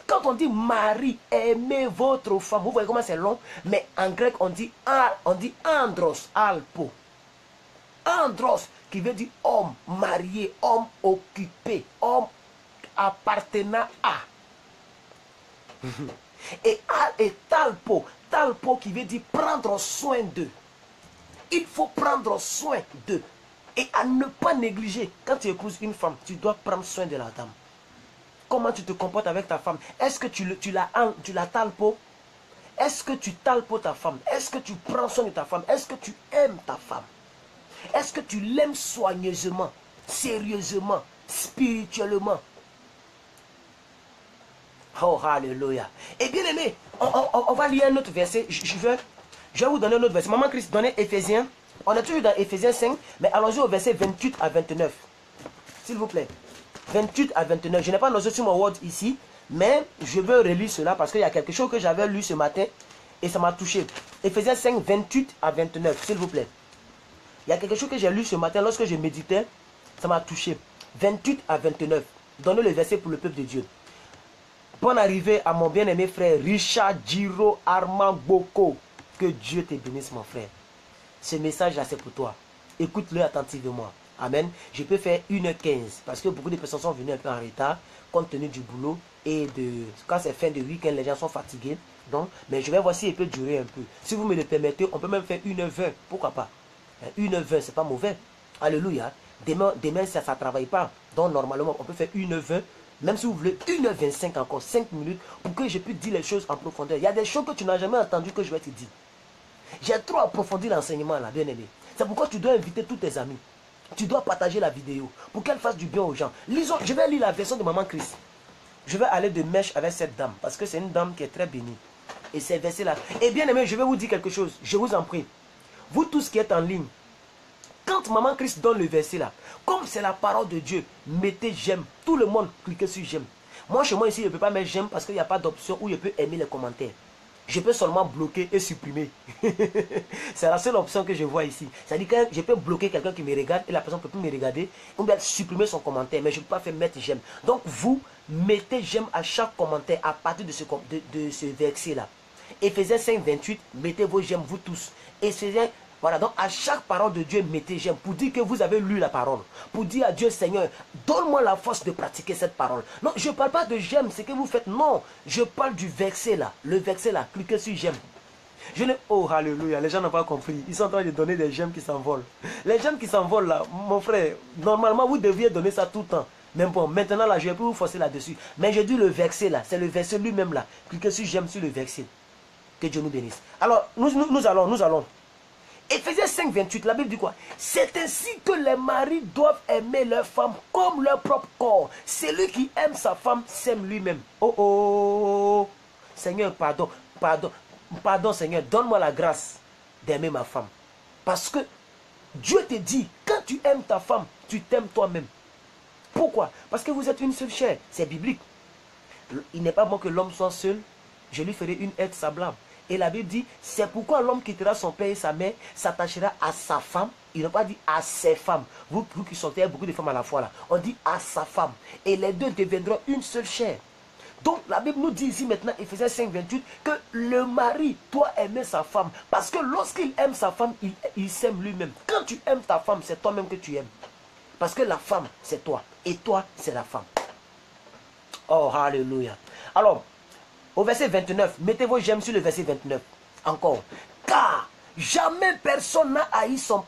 Quand on dit mari, aimez votre femme, vous voyez comment c'est long? Mais en grec on dit andros, alpo. Andros qui veut dire homme marié, homme occupé, homme appartenant à. Et talpo, talpo qui veut dire prendre soin d'eux. Il faut prendre soin d'eux. Et à ne pas négliger, quand tu épouses une femme, tu dois prendre soin de la dame. Comment tu te comportes avec ta femme? Est-ce que tu la talpo? Est-ce que tu talpo ta femme? Est-ce que tu prends soin de ta femme? Est-ce que tu aimes ta femme? Est-ce que tu l'aimes soigneusement, sérieusement, spirituellement? Oh, alléluia. Et bien aimé, on va lire un autre verset. Je vais vous donner un autre verset. Maman Christ donnait Éphésiens. On est toujours dans Éphésiens 5, mais allons-y au verset 28 à 29. S'il vous plaît. 28 à 29. Je n'ai pas noté sur mon Word ici, mais je veux relire cela parce qu'il y a quelque chose que j'avais lu ce matin et ça m'a touché. Éphésiens 5, 28 à 29, s'il vous plaît. Il y a quelque chose que j'ai lu ce matin lorsque je méditais, ça m'a touché. 28 à 29. Donnez le verset pour le peuple de Dieu. Bonne arrivée à mon bien-aimé frère Richard Giro Armand Boko. Que Dieu te bénisse, mon frère. Ce message-là, c'est pour toi. Écoute-le attentivement. Amen. Je peux faire 1h15 parce que beaucoup de personnes sont venues un peu en retard compte tenu du boulot et de quand c'est fin de week-end, les gens sont fatigués. Donc, mais je vais voir si il peut durer un peu. Si vous me le permettez, on peut même faire 1h20. Pourquoi pas? 1h20, c'est pas mauvais. Alléluia. Demain ça ne travaille pas. Donc, normalement, on peut faire 1h20. Même si vous voulez 1h25 encore, 5 minutes, pour que je puisse dire les choses en profondeur. Il y a des choses que tu n'as jamais entendues que je vais te dire. J'ai trop approfondi l'enseignement là, bien aimé. C'est pourquoi tu dois inviter tous tes amis. Tu dois partager la vidéo pour qu'elle fasse du bien aux gens. Lisons, je vais lire la version de Maman Christ. Je vais aller de mèche avec cette dame parce que c'est une dame qui est très bénie. Et ces versets-là. Et bien aimé, je vais vous dire quelque chose. Je vous en prie. Vous tous qui êtes en ligne, quand Maman Christ donne le verset là, comme c'est la parole de Dieu, mettez j'aime. Tout le monde cliquez sur j'aime. Moi, chez moi ici, je ne peux pas mettre j'aime parce qu'il n'y a pas d'option où je peux aimer les commentaires. Je peux seulement bloquer et supprimer. C'est la seule option que je vois ici. C'est-à-dire que je peux bloquer quelqu'un qui me regarde et la personne ne peut plus me regarder. Ou bien supprimer son commentaire. Mais je ne peux pas faire mettre j'aime. Donc vous, mettez j'aime à chaque commentaire à partir de ce verset-là. Éphésiens 5, 28, mettez vos j'aime vous tous. Éphésiens, voilà, donc à chaque parole de Dieu, mettez j'aime pour dire que vous avez lu la parole. Pour dire à Dieu, Seigneur, donne-moi la force de pratiquer cette parole. Non, je ne parle pas de j'aime, ce que vous faites. Non, je parle du verset là. Le verset là, cliquez sur j'aime. Je ne... Oh, alléluia, les gens n'ont pas compris. Ils sont en train de donner des j'aime qui s'envolent. Les j'aime qui s'envolent là, mon frère, normalement vous deviez donner ça tout le temps. Même bon, maintenant là, je vais plus vous forcer là-dessus. Mais je dis le verset là, c'est le verset lui-même là. Cliquez sur j'aime sur le verset. Que Dieu nous bénisse. Alors, nous allons. Éphésiens 5, 28, la Bible dit quoi? C'est ainsi que les maris doivent aimer leur femme comme leur propre corps. Celui qui aime sa femme s'aime lui-même. Oh oh, Seigneur, pardon Seigneur, donne-moi la grâce d'aimer ma femme. Parce que Dieu te dit, quand tu aimes ta femme, tu t'aimes toi-même. Pourquoi? Parce que vous êtes une seule chair, c'est biblique. Il n'est pas bon que l'homme soit seul, je lui ferai une aide semblable. Et la Bible dit, c'est pourquoi l'homme quittera son père et sa mère, s'attachera à sa femme. Il n'a pas dit à ses femmes. Vous qui sortez beaucoup de femmes à la fois là, on dit à sa femme. Et les deux deviendront une seule chair. Donc la Bible nous dit ici maintenant, Éphésiens 5, 28, que le mari doit aimer sa femme. Parce que lorsqu'il aime sa femme, il s'aime lui-même. Quand tu aimes ta femme, c'est toi-même que tu aimes. Parce que la femme, c'est toi. Et toi, c'est la femme. Oh, alléluia. Alors, au verset 29, mettez vos j'aime sur le verset 29. Encore. Car jamais personne n'a haï sa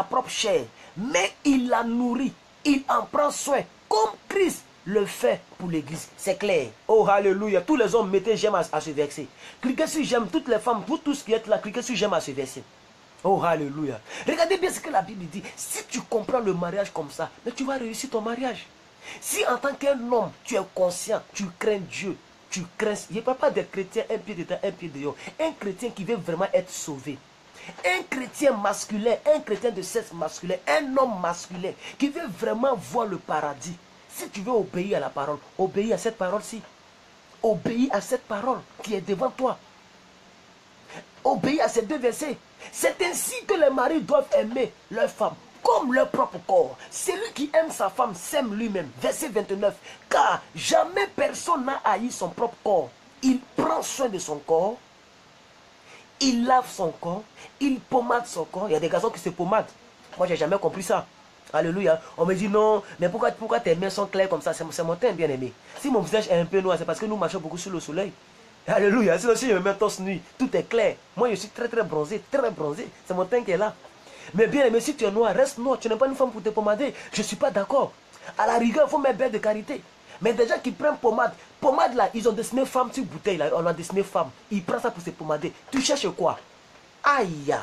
propre chair, mais il la nourrit, il en prend soin, comme Christ le fait pour l'église. C'est clair. Oh, alléluia. Tous les hommes, mettez j'aime à ce verset. Cliquez sur j'aime, toutes les femmes, vous tous qui êtes là, cliquez sur j'aime à ce verset. Oh, alléluia. Regardez bien ce que la Bible dit. Si tu comprends le mariage comme ça, mais tu vas réussir ton mariage. Si en tant qu'un homme, tu es conscient, tu crains Dieu, tu crains, je ne parle pas des chrétiens un pied dedans, un pied dehors. Un chrétien qui veut vraiment être sauvé. Un chrétien masculin, un chrétien de sexe masculin, un homme masculin qui veut vraiment voir le paradis. Si tu veux obéir à la parole, obéis à cette parole-ci. Obéis à cette parole qui est devant toi. Obéis à ces deux versets. C'est ainsi que les maris doivent aimer leur femme comme leur propre corps. Celui qui aime sa femme s'aime lui-même. Verset 29. Car jamais personne n'a haï son propre corps. Il prend soin de son corps. Il lave son corps. Il pommade son corps. Il y a des garçons qui se pommadent. Moi, je n'ai jamais compris ça. Alléluia. On me dit non, mais pourquoi tes mains sont claires comme ça? C'est mon teint bien aimé. Si mon visage est un peu noir, c'est parce que nous marchons beaucoup sous le soleil. Alléluia. Si je me mets torse nu, tout est clair. Moi, je suis très bronzé, très bronzé. C'est mon teint qui est là. Mais bien aimé, si tu es noir, reste noir. Tu n'es pas une femme pour te pommader. Je ne suis pas d'accord. À la rigueur, il faut mettre belle de carité. Mais des gens qui prennent pommade là, ils ont dessiné femme sur bouteille là. On a dessiné femme. Ils prennent ça pour se pommader. Tu cherches quoi? Aïe.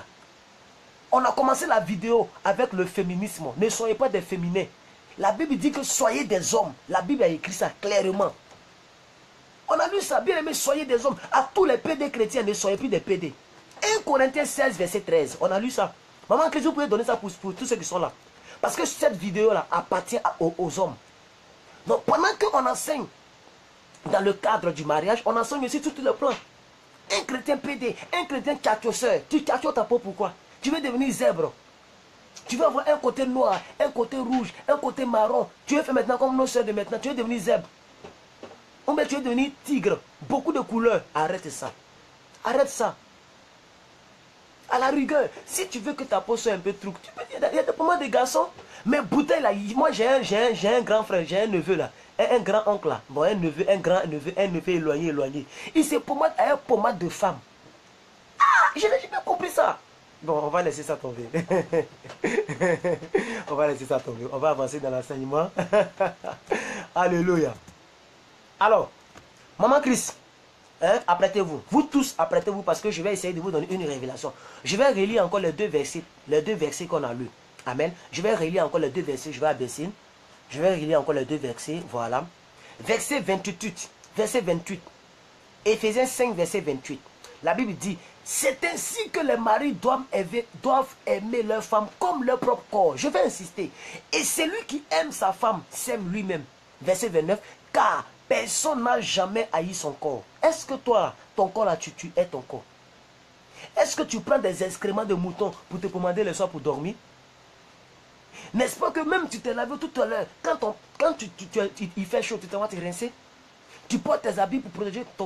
On a commencé la vidéo avec le féminisme. Ne soyez pas des féminins. La Bible dit que soyez des hommes. La Bible a écrit ça clairement. On a lu ça, bien aimé, soyez des hommes. À tous les PD chrétiens, ne soyez plus des PD. 1 Corinthiens 16, verset 13. On a lu ça. Maman Christ, vous pouvez donner ça pour tous ceux qui sont là. Parce que cette vidéo-là appartient aux hommes. Donc pendant qu'on enseigne dans le cadre du mariage, on enseigne aussi sur tous les plans. Un chrétien PD, un chrétien tchatchosseur. Tu tchatchos ta peau pourquoi? Tu veux devenir zèbre. Tu veux avoir un côté noir, un côté rouge, un côté marron. Tu veux faire maintenant comme nos soeurs de maintenant. Tu veux devenir zèbre. Ou bien tu veux devenir tigre. Beaucoup de couleurs. Arrête ça. Arrête ça. À la rigueur, si tu veux que ta peau soit un peu truc, tu peux dire, il y a pas mal de garçons. Mais bouteille là, moi j'ai un grand frère, j'ai un neveu là, un grand oncle là. Bon, un neveu, un grand neveu, un neveu éloigné. Il se pommade à un pommade de femme. Ah, je n'ai jamais compris ça. Bon, on va laisser ça tomber. On va laisser ça tomber. On va avancer dans l'enseignement. Alléluia. Alors, Maman Chris, hein, apprêtez-vous. Vous tous, apprêtez-vous parce que je vais essayer de vous donner une révélation. Je vais relire encore les deux versets qu'on a lus. Amen. Je vais relire encore les deux versets. Je vais abaisser. Je vais relire encore les deux versets. Voilà. Verset 28. Verset 28. Éphésiens 5, verset 28. La Bible dit, c'est ainsi que les maris doivent aimer leur femme comme leur propre corps. Je vais insister. Et celui qui aime sa femme s'aime lui-même. Verset 29. Car personne n'a jamais haï son corps. Est-ce que toi, ton corps là, tu es ton corps? Est-ce que tu prends des excréments de mouton pour te pommader le soir pour dormir? N'est-ce pas que même tu t'es lavé tout à l'heure, quand il fait chaud, tu te vas te rincer? Tu portes tes habits pour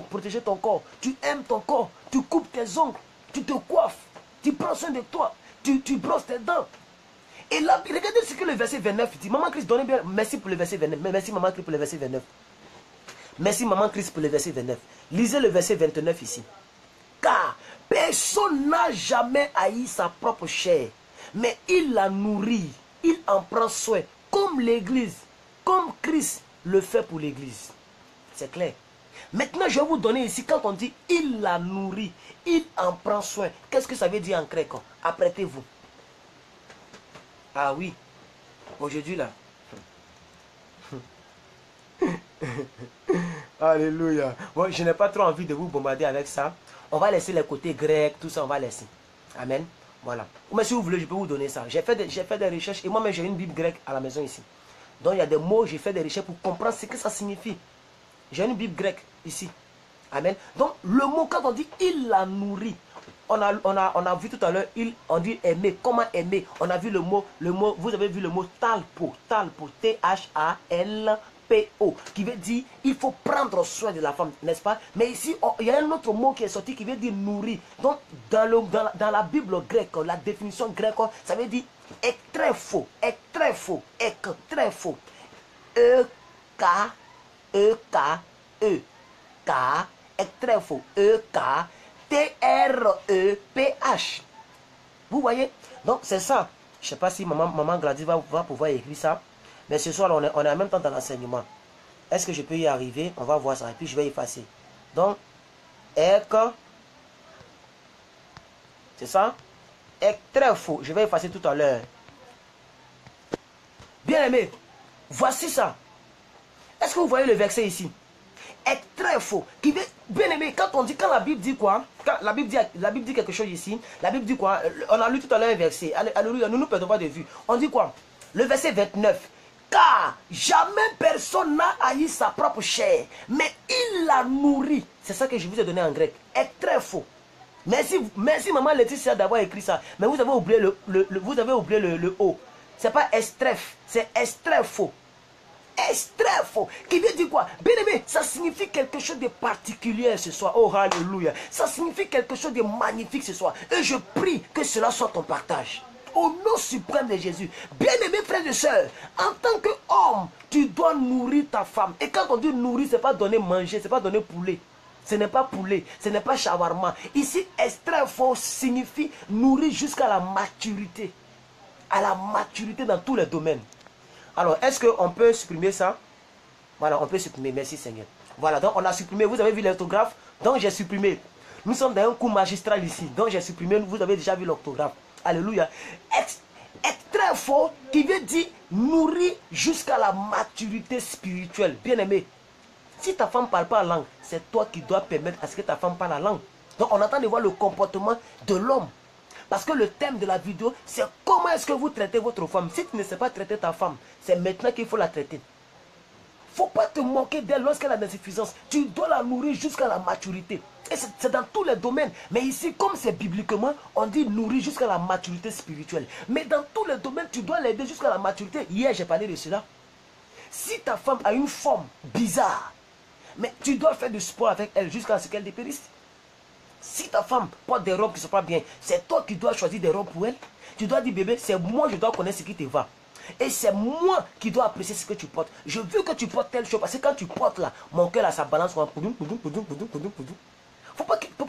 protéger ton corps. Tu aimes ton corps. Tu coupes tes ongles. Tu te coiffes. Tu prends soin de toi. Tu brosses tes dents. Et là, regardez ce que le verset 29 dit. Maman Christ, donnez bien. Merci pour le verset 29. Merci Maman Christ pour le verset 29. Merci Maman Christ pour le verset 29. Lisez le verset 29 ici. Car personne n'a jamais haï sa propre chair, mais il la nourrit. Il en prend soin. Comme l'Église. Comme Christ le fait pour l'Église. C'est clair. Maintenant, je vais vous donner ici, quand on dit il la nourrit, il en prend soin. Qu'est-ce que ça veut dire en grec? Apprêtez-vous. Ah oui. Aujourd'hui là. Alléluia. Bon, je n'ai pas trop envie de vous bombarder avec ça. On va laisser les côtés grecs, tout ça, on va laisser. Amen. Voilà. Mais si vous voulez, je peux vous donner ça. J'ai fait des recherches et moi-même j'ai une Bible grecque à la maison ici. Donc il y a des mots, j'ai fait des recherches pour comprendre ce que ça signifie. J'ai une Bible grecque ici. Amen. Donc, le mot, quand on dit il la nourrit, on a vu tout à l'heure, on dit aimer. Comment aimer? On a vu le mot, vous avez vu le mot talpo, T-H-A-L-P-O, qui veut dire il faut prendre soin de la femme, n'est-ce pas? Mais ici, il y a un autre mot qui est sorti qui veut dire nourrir. Donc, dans la Bible grecque, la définition grecque, ça veut dire est très faux. E-K. E-K-E-K, est très faux. E-K-T-R-E-P-H. Vous voyez? Donc, c'est ça. Je ne sais pas si maman Gladys va pouvoir écrire ça. Mais ce soir, on est en même temps dans l'enseignement. Est-ce que je peux y arriver? On va voir ça. Et puis, je vais effacer. Donc, Ek. C'est ça? Est très faux. Je vais effacer tout à l'heure. Bien aimé. Voici ça. Est-ce que vous voyez le verset ici? Est très faux. Qui veut, bien aimé, quand la Bible dit quoi? Quand la Bible dit quelque chose ici. La Bible dit quoi? On a lu tout à l'heure un verset. Alléluia, nous ne perdons pas de vue. On dit quoi? Le verset 29. Car jamais personne n'a haï sa propre chair, mais il la nourrit. C'est ça que je vous ai donné en grec. Est très faux. Merci maman Laetitia d'avoir écrit ça. Mais vous avez oublié le O. C'est pas estref, c'est estrefo. Estrefo, qui veut dire quoi? Bien aimé, ça signifie quelque chose de particulier ce soir. Oh, alléluia. Ça signifie quelque chose de magnifique ce soir. Et je prie que cela soit ton partage. Au nom suprême de Jésus. Bien aimé frères et sœurs, en tant qu'homme, tu dois nourrir ta femme. Et quand on dit nourrir, ce n'est pas donner manger, ce n'est pas donner poulet. Ce n'est pas poulet, ce n'est pas shawarma. Ici, estrefo signifie nourrir jusqu'à la maturité. À la maturité dans tous les domaines. Alors, est-ce qu'on peut supprimer ça? Voilà, on peut supprimer. Merci Seigneur. Voilà, donc on a supprimé. Vous avez vu l'orthographe? Donc j'ai supprimé. Nous sommes dans un cours magistral ici. Donc j'ai supprimé. Vous avez déjà vu l'orthographe. Alléluia. Extrait faux qui veut dire nourrir jusqu'à la maturité spirituelle. Bien aimé, si ta femme ne parle pas la langue, c'est toi qui dois permettre à ce que ta femme parle la langue. Donc on attend de voir le comportement de l'homme. Parce que le thème de la vidéo, c'est comment est-ce que vous traitez votre femme. Si tu ne sais pas traiter ta femme, c'est maintenant qu'il faut la traiter. Il ne faut pas te moquer d'elle lorsqu'elle a des insuffisances. Tu dois la nourrir jusqu'à la maturité. Et c'est dans tous les domaines. Mais ici, comme c'est bibliquement, on dit nourrir jusqu'à la maturité spirituelle. Mais dans tous les domaines, tu dois l'aider jusqu'à la maturité. Hier, j'ai parlé de cela. Si ta femme a une forme bizarre, mais tu dois faire du sport avec elle jusqu'à ce qu'elle dépérisse. Si ta femme porte des robes qui ne sont pas bien, c'est toi qui dois choisir des robes pour elle. Tu dois dire, bébé, c'est moi, je dois connaître ce qui te va. Et c'est moi qui dois apprécier ce que tu portes. Je veux que tu portes telle chose. Parce que quand tu portes là, mon cœur là, ça balance. Faut pas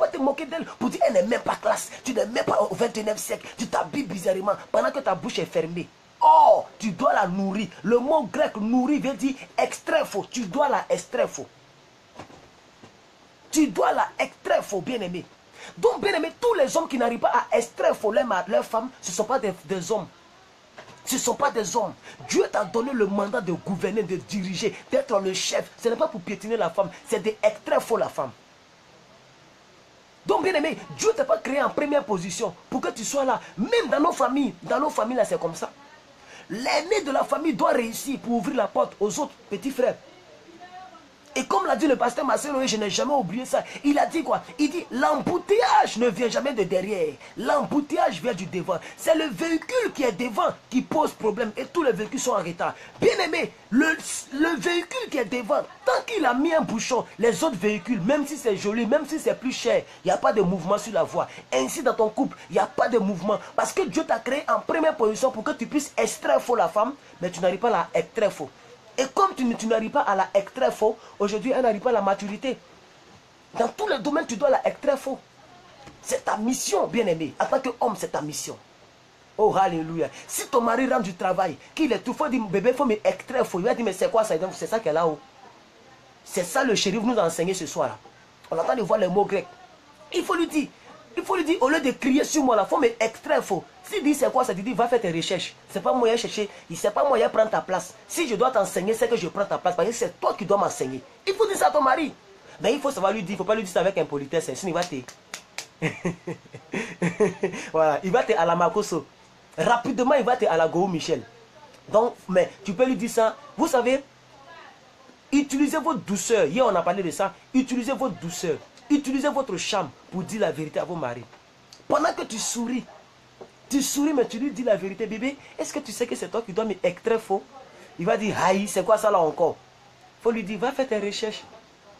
te moquer d'elle pour dire, elle n'est même pas classe. Tu n'es même pas au 21e siècle. Tu t'habilles bizarrement pendant que ta bouche est fermée. Oh, tu dois la nourrir. Le mot grec nourrir veut dire extrait faux. Tu dois la extraire faux. Tu dois la extraire faux, bien aimé. Donc, bien aimé, tous les hommes qui n'arrivent pas à extraire faux leur femme, ce ne sont pas des hommes. Ce ne sont pas des hommes. Dieu t'a donné le mandat de gouverner, de diriger, d'être le chef. Ce n'est pas pour piétiner la femme, c'est d'extraire faux la femme. Donc, bien aimé, Dieu ne t'a pas créé en première position pour que tu sois là. Même dans nos familles là, c'est comme ça. L'aîné de la famille doit réussir pour ouvrir la porte aux autres petits frères. Et comme l'a dit le pasteur Marcel, je n'ai jamais oublié ça. Il a dit quoi? Il dit, l'embouteillage ne vient jamais de derrière. L'embouteillage vient du devant. C'est le véhicule qui est devant qui pose problème. Et tous les véhicules sont en retard. Bien aimé, le véhicule qui est devant, tant qu'il a mis un bouchon, les autres véhicules, même si c'est joli, même si c'est plus cher, il n'y a pas de mouvement sur la voie. Ainsi dans ton couple, il n'y a pas de mouvement. Parce que Dieu t'a créé en première position pour que tu puisses extraire faux la femme, mais tu n'arrives pas à la extraire faux. Et comme tu n'arrives pas à la extraire faux, aujourd'hui, elle n'arrive pas à la maturité. Dans tous les domaines, tu dois la extraire faux. C'est ta mission, bien-aimé. En tant qu'homme, c'est ta mission. Oh, alléluia. Si ton mari rentre du travail, qu'il est tout fort, dit, bébé, il faut me extraire faux. Il va dire, mais c'est quoi ça? C'est ça qu'elle a là-haut. C'est ça le shérif nous a enseigné ce soir-là. On attend de voir les mots grecs. Il faut lui dire, au lieu de crier sur moi, il faut me extraire faux. S'il dit c'est quoi, ça te dit va faire tes recherches. C'est pas moyen chercher, c'est pas moyen prendre ta place. Si je dois t'enseigner, c'est que je prends ta place. Parce que c'est toi qui dois m'enseigner. Il faut dire ça à ton mari. Mais il faut savoir lui dire, il ne faut pas lui dire ça avec impolitesse. Sinon il va te. Voilà, il va te à la Makoso. Rapidement, il va te à la Go Michel. Donc, mais tu peux lui dire ça. Vous savez, utilisez votre douceur. Hier, on a parlé de ça. Utilisez votre douceur. Utilisez votre charme pour dire la vérité à vos maris. Pendant que tu souris, mais tu lui dis la vérité, bébé. Est-ce que tu sais que c'est toi qui dois me extraire faux? Il va dire, aïe, c'est quoi ça là encore? Il faut lui dire, va faire tes recherches.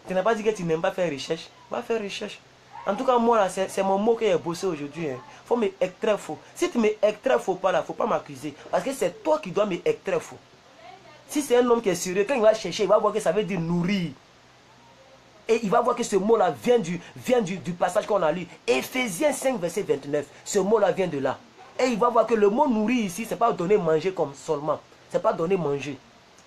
Tu n'as pas dit que tu n'aimes pas faire recherche. Va faire recherche. En tout cas, moi, là, c'est mon mot que j'ai bossé aujourd'hui. Il faut me extraire faux. Si tu me extraire faux pas là, il ne faut pas m'accuser. Parce que c'est toi qui dois me extraire faux. Si c'est un homme qui est sérieux, quand il va chercher, il va voir que ça veut dire nourrir. Et il va voir que ce mot-là vient du passage qu'on a lu. Éphésiens 5, verset 29. Ce mot-là vient de là. Et il va voir que le mot nourrir ici, ce n'est pas donner manger comme seulement. Ce n'est pas donner manger.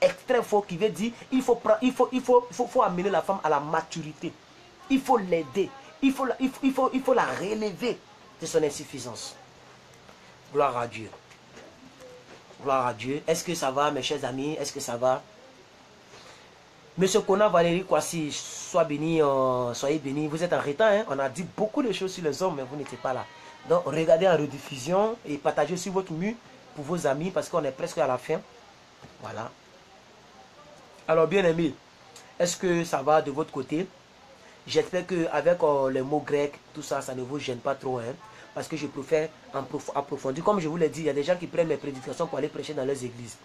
Extrait faux qui veut dire il faut amener la femme à la maturité. Il faut l'aider. Il faut la relever de son insuffisance. Gloire à Dieu. Gloire à Dieu. Est-ce que ça va, mes chers amis? Est-ce que ça va? Monsieur Kona Valérie Kwasi, soyez béni. Vous êtes en retard, hein? On a dit beaucoup de choses sur les hommes, mais vous n'étiez pas là. Donc, regardez en rediffusion et partagez sur votre mur pour vos amis parce qu'on est presque à la fin. Voilà. Alors, bien aimé, est-ce que ça va de votre côté? J'espère qu'avec les mots grecs, tout ça, ça ne vous gêne pas trop, hein? Parce que je préfère approfondir. Comme je vous l'ai dit, il y a des gens qui prennent mes prédications pour aller prêcher dans leurs églises.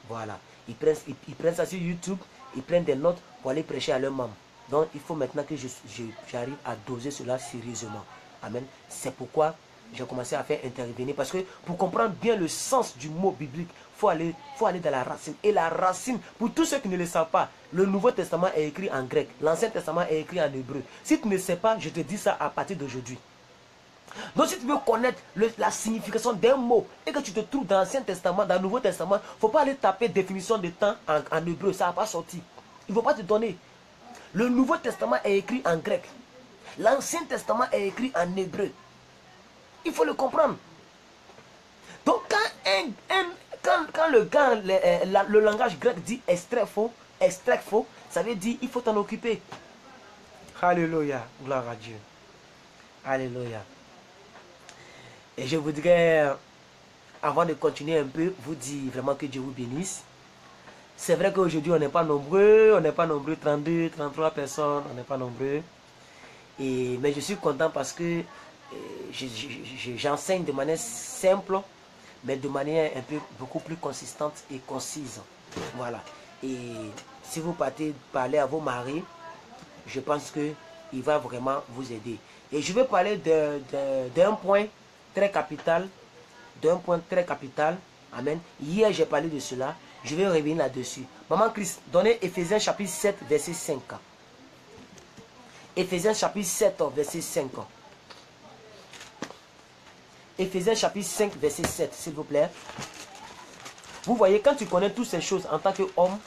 Voilà. Ils prennent ça sur YouTube, ils prennent des notes pour aller prêcher à leurs membres. Donc, il faut maintenant que j'arrive à doser cela sérieusement. Amen. C'est pourquoi j'ai commencé à faire intervenir. Parce que pour comprendre bien le sens du mot biblique, il faut aller dans la racine. Et la racine, pour tous ceux qui ne le savent pas, le Nouveau Testament est écrit en grec. L'Ancien Testament est écrit en hébreu. Si tu ne sais pas, je te dis ça à partir d'aujourd'hui. Donc si tu veux connaître la signification d'un mot et que tu te trouves dans l'Ancien Testament, dans le Nouveau Testament, il ne faut pas aller taper définition de temps en hébreu. Ça n'a pas sorti. Il ne faut pas te donner. Le Nouveau Testament est écrit en grec. L'Ancien Testament est écrit en hébreu. Il faut le comprendre. Quand le langage grec dit extrait faux, ça veut dire il faut t'en occuper. Alléluia, gloire à Dieu. Alléluia. Et je voudrais, avant de continuer un peu, vous dire vraiment que Dieu vous bénisse. C'est vrai qu'aujourd'hui, on n'est pas nombreux, 32, 33 personnes, on n'est pas nombreux. Mais je suis content parce que j'enseigne de manière simple, mais de manière un peu beaucoup plus consistante et concise. Voilà. Et si vous partez parler à vos maris, je pense qu'il va vraiment vous aider. Et je vais parler d'un point très capital. Amen. Hier, j'ai parlé de cela. Je vais revenir là-dessus. Maman Christ, donnez Ephésiens chapitre 7, verset 5. Ephésiens chapitre 7, verset 5. Ephésiens chapitre 5, verset 7, s'il vous plaît. Vous voyez, quand tu connais toutes ces choses en tant qu'homme,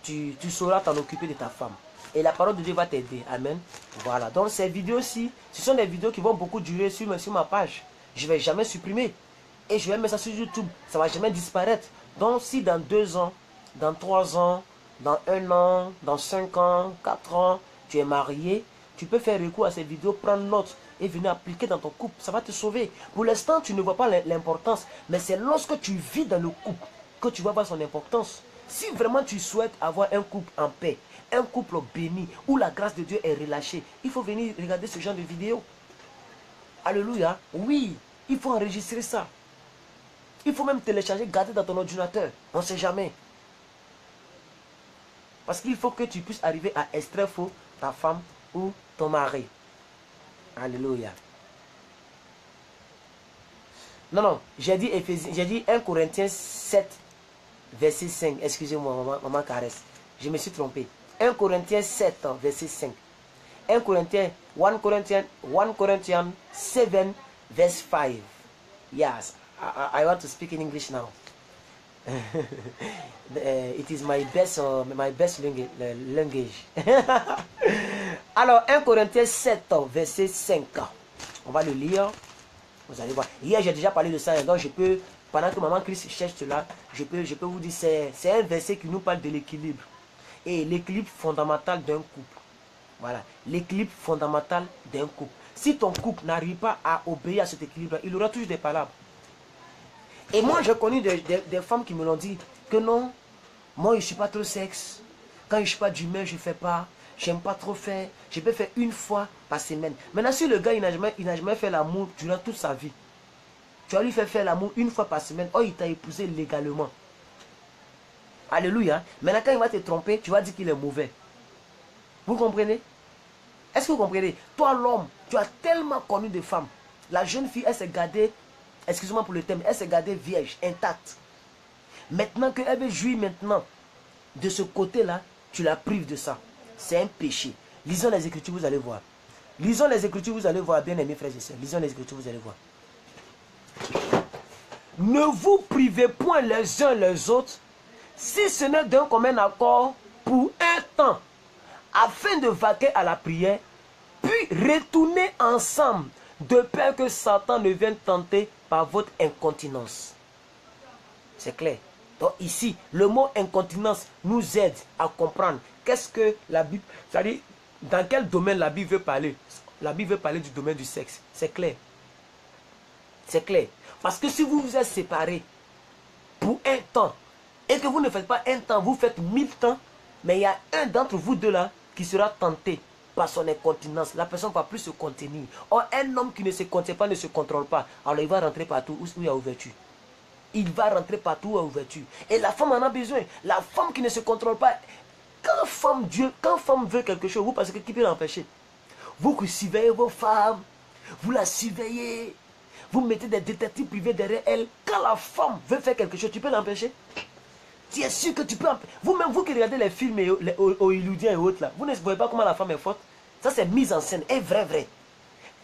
tu sauras t'en occuper de ta femme. Et la parole de Dieu va t'aider. Amen. Voilà. Donc ces vidéos-ci, ce sont des vidéos qui vont beaucoup durer sur ma page. Je ne vais jamais supprimer. Et je vais mettre ça sur YouTube. Ça ne va jamais disparaître. Donc si dans 2 ans, dans 3 ans, dans 1 an, dans 5 ans, 4 ans, tu es marié, tu peux faire recours à ces vidéos, prendre note et venir appliquer dans ton couple. Ça va te sauver. Pour l'instant, tu ne vois pas l'importance. Mais c'est lorsque tu vis dans le couple que tu vas voir son importance. Si vraiment tu souhaites avoir un couple en paix, un couple béni, où la grâce de Dieu est relâchée, il faut venir regarder ce genre de vidéos. Alléluia. Oui, il faut enregistrer ça. Il faut même télécharger, garder dans ton ordinateur. On ne sait jamais. Parce qu'il faut que tu puisses arriver à extraire faux ta femme ou ton mari. Alléluia. Non, j'ai dit 1 Corinthiens 7, verset 5. Excusez-moi, maman caresse. Je me suis trompé. 1 Corinthiens 7, verset 5. 1 Corinthians 7, verse 5. Yes, I want to speak in English now. It is my best language. Alors, 1 Corinthiens 7, verset 5. On va le lire. Vous allez voir. Hier, j'ai déjà parlé de ça. Donc, je peux, pendant que Maman Christ cherche cela, je peux vous dire, c'est un verset qui nous parle de l'équilibre. Et l'équilibre fondamental d'un couple. Voilà. L'équilibre fondamental d'un couple. Si ton couple n'arrive pas à obéir à cet équilibre, il aura toujours des palabres. Et moi, j'ai connu des femmes qui me l'ont dit que non, moi, je ne suis pas trop sexe. Quand je ne suis pas d'humeur, je ne fais pas. J'aime pas trop faire. Je peux faire 1 fois par semaine. Maintenant, si le gars, il n'a jamais fait l'amour durant toute sa vie, tu vas lui faire l'amour 1 fois par semaine. Oh, il t'a épousé légalement. Alléluia. Maintenant, quand il va te tromper, tu vas dire qu'il est mauvais. Vous comprenez? Est-ce que vous comprenez? Toi, l'homme, tu as tellement connu de femmes. La jeune fille, elle s'est gardée, excusez-moi pour le thème, elle s'est gardée vierge, intacte. Maintenant qu'elle veut jouir maintenant de ce côté-là, tu la prives de ça. C'est un péché. Lisons les Écritures, vous allez voir. Lisons les Écritures, vous allez voir, bien aimés frères et sœurs. Lisons les Écritures, vous allez voir. Ne vous privez point les uns les autres, si ce n'est d'un commun accord pour un temps, afin de vaquer à la prière, puis retourner ensemble, de peur que Satan ne vienne tenter par votre incontinence. C'est clair. Donc ici, le mot incontinence nous aide à comprendre qu'est-ce que la Bible, c'est-à-dire dans quel domaine la Bible veut parler. La Bible veut parler du domaine du sexe. C'est clair. C'est clair. Parce que si vous vous êtes séparés pour un temps, et que vous ne faites pas un temps, vous faites 1000 temps, mais il y a un d'entre vous deux là qui sera tenté par son incontinence. La personne ne va plus se contenir. Or, un homme qui ne se contient pas, ne se contrôle pas, alors il va rentrer partout où il y a ouverture. Il va rentrer partout où il y a ouverture. Et la femme en a besoin. La femme qui ne se contrôle pas, quand femme veut quelque chose, vous pensez que qui peut l'empêcher? Vous qui surveillez vos femmes, vous la surveillez, vous mettez des détectives privés derrière elle. Quand la femme veut faire quelque chose, tu peux l'empêcher? Tu es sûr que tu peux empêcher? Vous-même, vous qui regardez les films hollywoodiens et autres là, vous ne voyez pas comment la femme est forte? Ça c'est mise en scène, est vrai.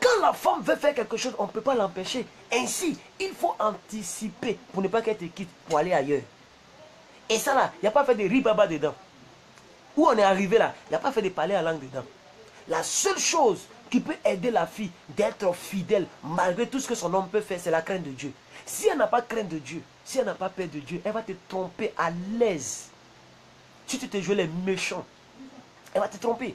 Quand la femme veut faire quelque chose, on ne peut pas l'empêcher. Ainsi, il faut anticiper pour ne pas qu'elle te quitte pour aller ailleurs. Et ça là, il n'y a pas fait de ribaba dedans. Où on est arrivé là, il n'y a pas fait de parler à langue dedans. La seule chose qui peut aider la fille d'être fidèle malgré tout ce que son homme peut faire, c'est la crainte de Dieu. Si elle n'a pas crainte de Dieu, si elle n'a pas peur de Dieu, elle va te tromper à l'aise. Si tu te joues les méchants, elle va te tromper.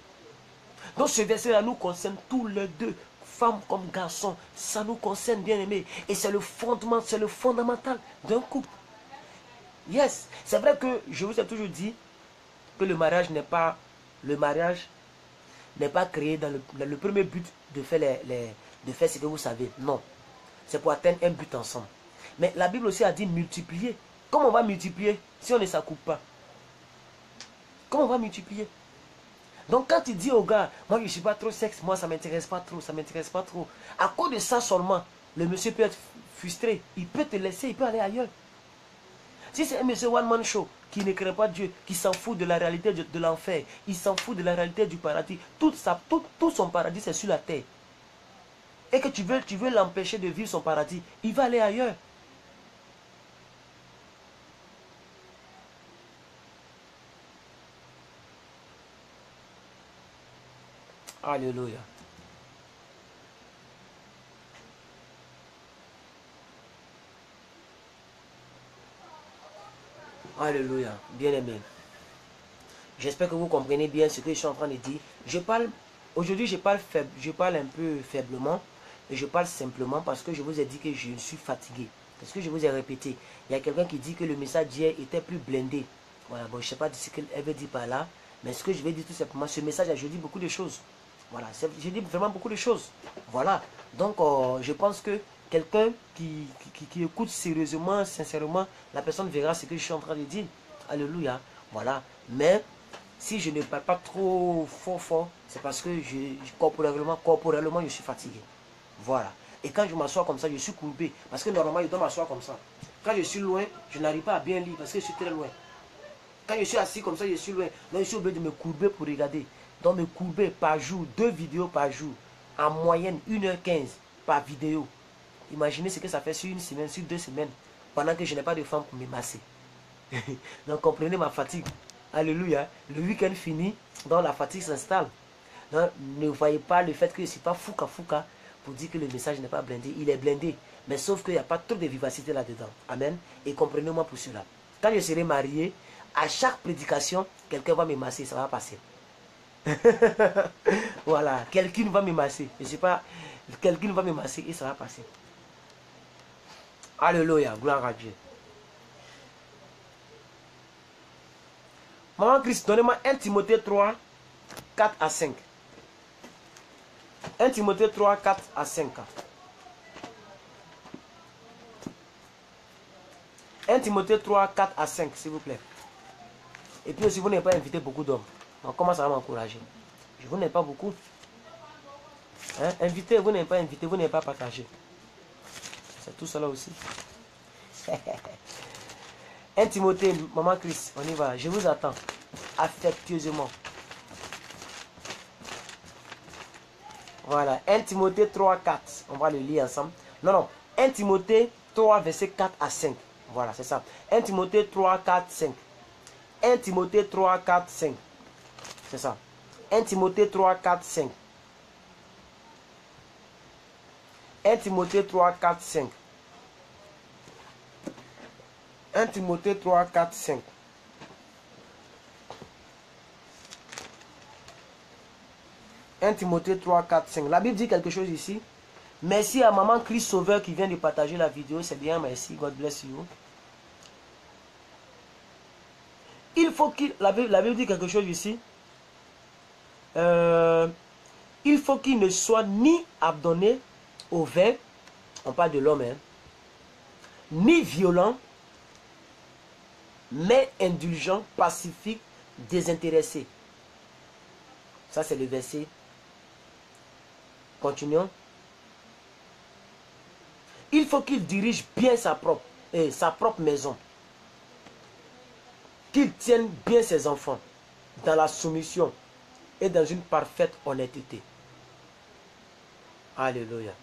Donc ce verset-là nous concerne tous les deux, femmes comme garçons. Ça nous concerne, bien aimés. Et c'est le fondement, c'est le fondamental d'un couple. Yes, c'est vrai que je vous ai toujours dit que le mariage n'est pas créé dans le premier but de faire, de faire ce que vous savez. Non, c'est pour atteindre un but ensemble. Mais la Bible aussi a dit multiplier. Comment on va multiplier si on ne s'accoupe pas? Comment on va multiplier? Donc quand tu dis au gars, moi je ne suis pas trop sexe, moi ça ne m'intéresse pas trop, ça ne m'intéresse pas trop. À cause de ça seulement, le monsieur peut être frustré. Il peut te laisser, il peut aller ailleurs. Si c'est un monsieur one man show qui ne crée pas Dieu, qui s'en fout de la réalité de l'enfer, il s'en fout de la réalité du paradis, tout son paradis c'est sur la terre. Et que tu veux l'empêcher de vivre son paradis, il va aller ailleurs. Alléluia. Alléluia. Bien aimé. J'espère que vous comprenez bien ce que je suis en train de dire. Aujourd'hui je parle un peu faiblement et je parle simplement parce que je vous ai dit que je suis fatigué. Parce que je vous ai répété. Il y a quelqu'un qui dit que le message d'hier était plus blindé. Voilà, bon, je ne sais pas ce qu'elle veut dire par là. Mais ce que je vais dire tout simplement, ce message a dit beaucoup de choses. Voilà, j'ai dit vraiment beaucoup de choses. Voilà. Donc, je pense que quelqu'un qui écoute sérieusement, sincèrement, la personne verra ce que je suis en train de dire. Alléluia. Voilà. Mais, si je ne parle pas trop fort, c'est parce que corporellement, je suis fatigué. Voilà. Et quand je m'assois comme ça, je suis courbé. Parce que normalement, je dois m'asseoir comme ça. Quand je suis loin, je n'arrive pas à bien lire parce que je suis très loin. Quand je suis assis comme ça, je suis loin. Donc, je suis obligé de me courber pour regarder. Donc, me courber par jour, 2 vidéos par jour. En moyenne, 1h15 par vidéo. Imaginez ce que ça fait sur une semaine, sur 2 semaines. Pendant que je n'ai pas de femme pour me masser. Donc, comprenez ma fatigue. Alléluia. Le week-end fini, donc la fatigue s'installe. Donc, ne voyez pas le fait que je ne suis pas fouca pour dire que le message n'est pas blindé. Il est blindé. Mais sauf qu'il n'y a pas trop de vivacité là-dedans. Amen. Et comprenez-moi pour cela. Quand je serai marié, à chaque prédication, quelqu'un va me masser, ça va passer. Voilà, quelqu'un va me masser. Je ne sais pas, quelqu'un va me masser et ça va passer. Alléluia, gloire à Dieu. Maman Christ, donnez-moi 1 Timothée 3, 4 à 5. 1 Timothée 3, 4 à 5. 1 Timothée 3, 4 à 5, s'il vous plaît. Et puis aussi, vous n'avez pas invité beaucoup d'hommes. Donc, comment ça va m'encourager? Je vous n'ai pas beaucoup. Hein? Invité, vous n'avez pas invité, vous n'avez pas partagé. C'est tout cela aussi. 1 Timothée, maman Christ, on y va. Je vous attends. Affectueusement. Voilà. 1 Timothée 3, 4. On va le lire ensemble. Non. 1 Timothée 3, verset 4 à 5. Voilà, c'est ça. 1 Timothée 3, 4, 5. 1 Timothée 3, 4, 5. C'est ça. 1 Timothée 3, 4, 5. 1 Timothée 3, 4, 5. 1 Timothée 3, 4, 5. Timothée 3, 4, 5. La Bible dit quelque chose ici. Merci à maman Christ Sauveur qui vient de partager la vidéo. C'est bien, merci. God bless you. Il faut qu'il... La Bible dit quelque chose ici. Il faut qu'il ne soit ni abandonné au vin. On parle de l'homme, hein. Ni violent, mais indulgent, pacifique, désintéressé. Ça, c'est le verset. Continuons. Il faut qu'il dirige bien sa propre maison. Qu'il tienne bien ses enfants dans la soumission et dans une parfaite honnêteté. Alléluia.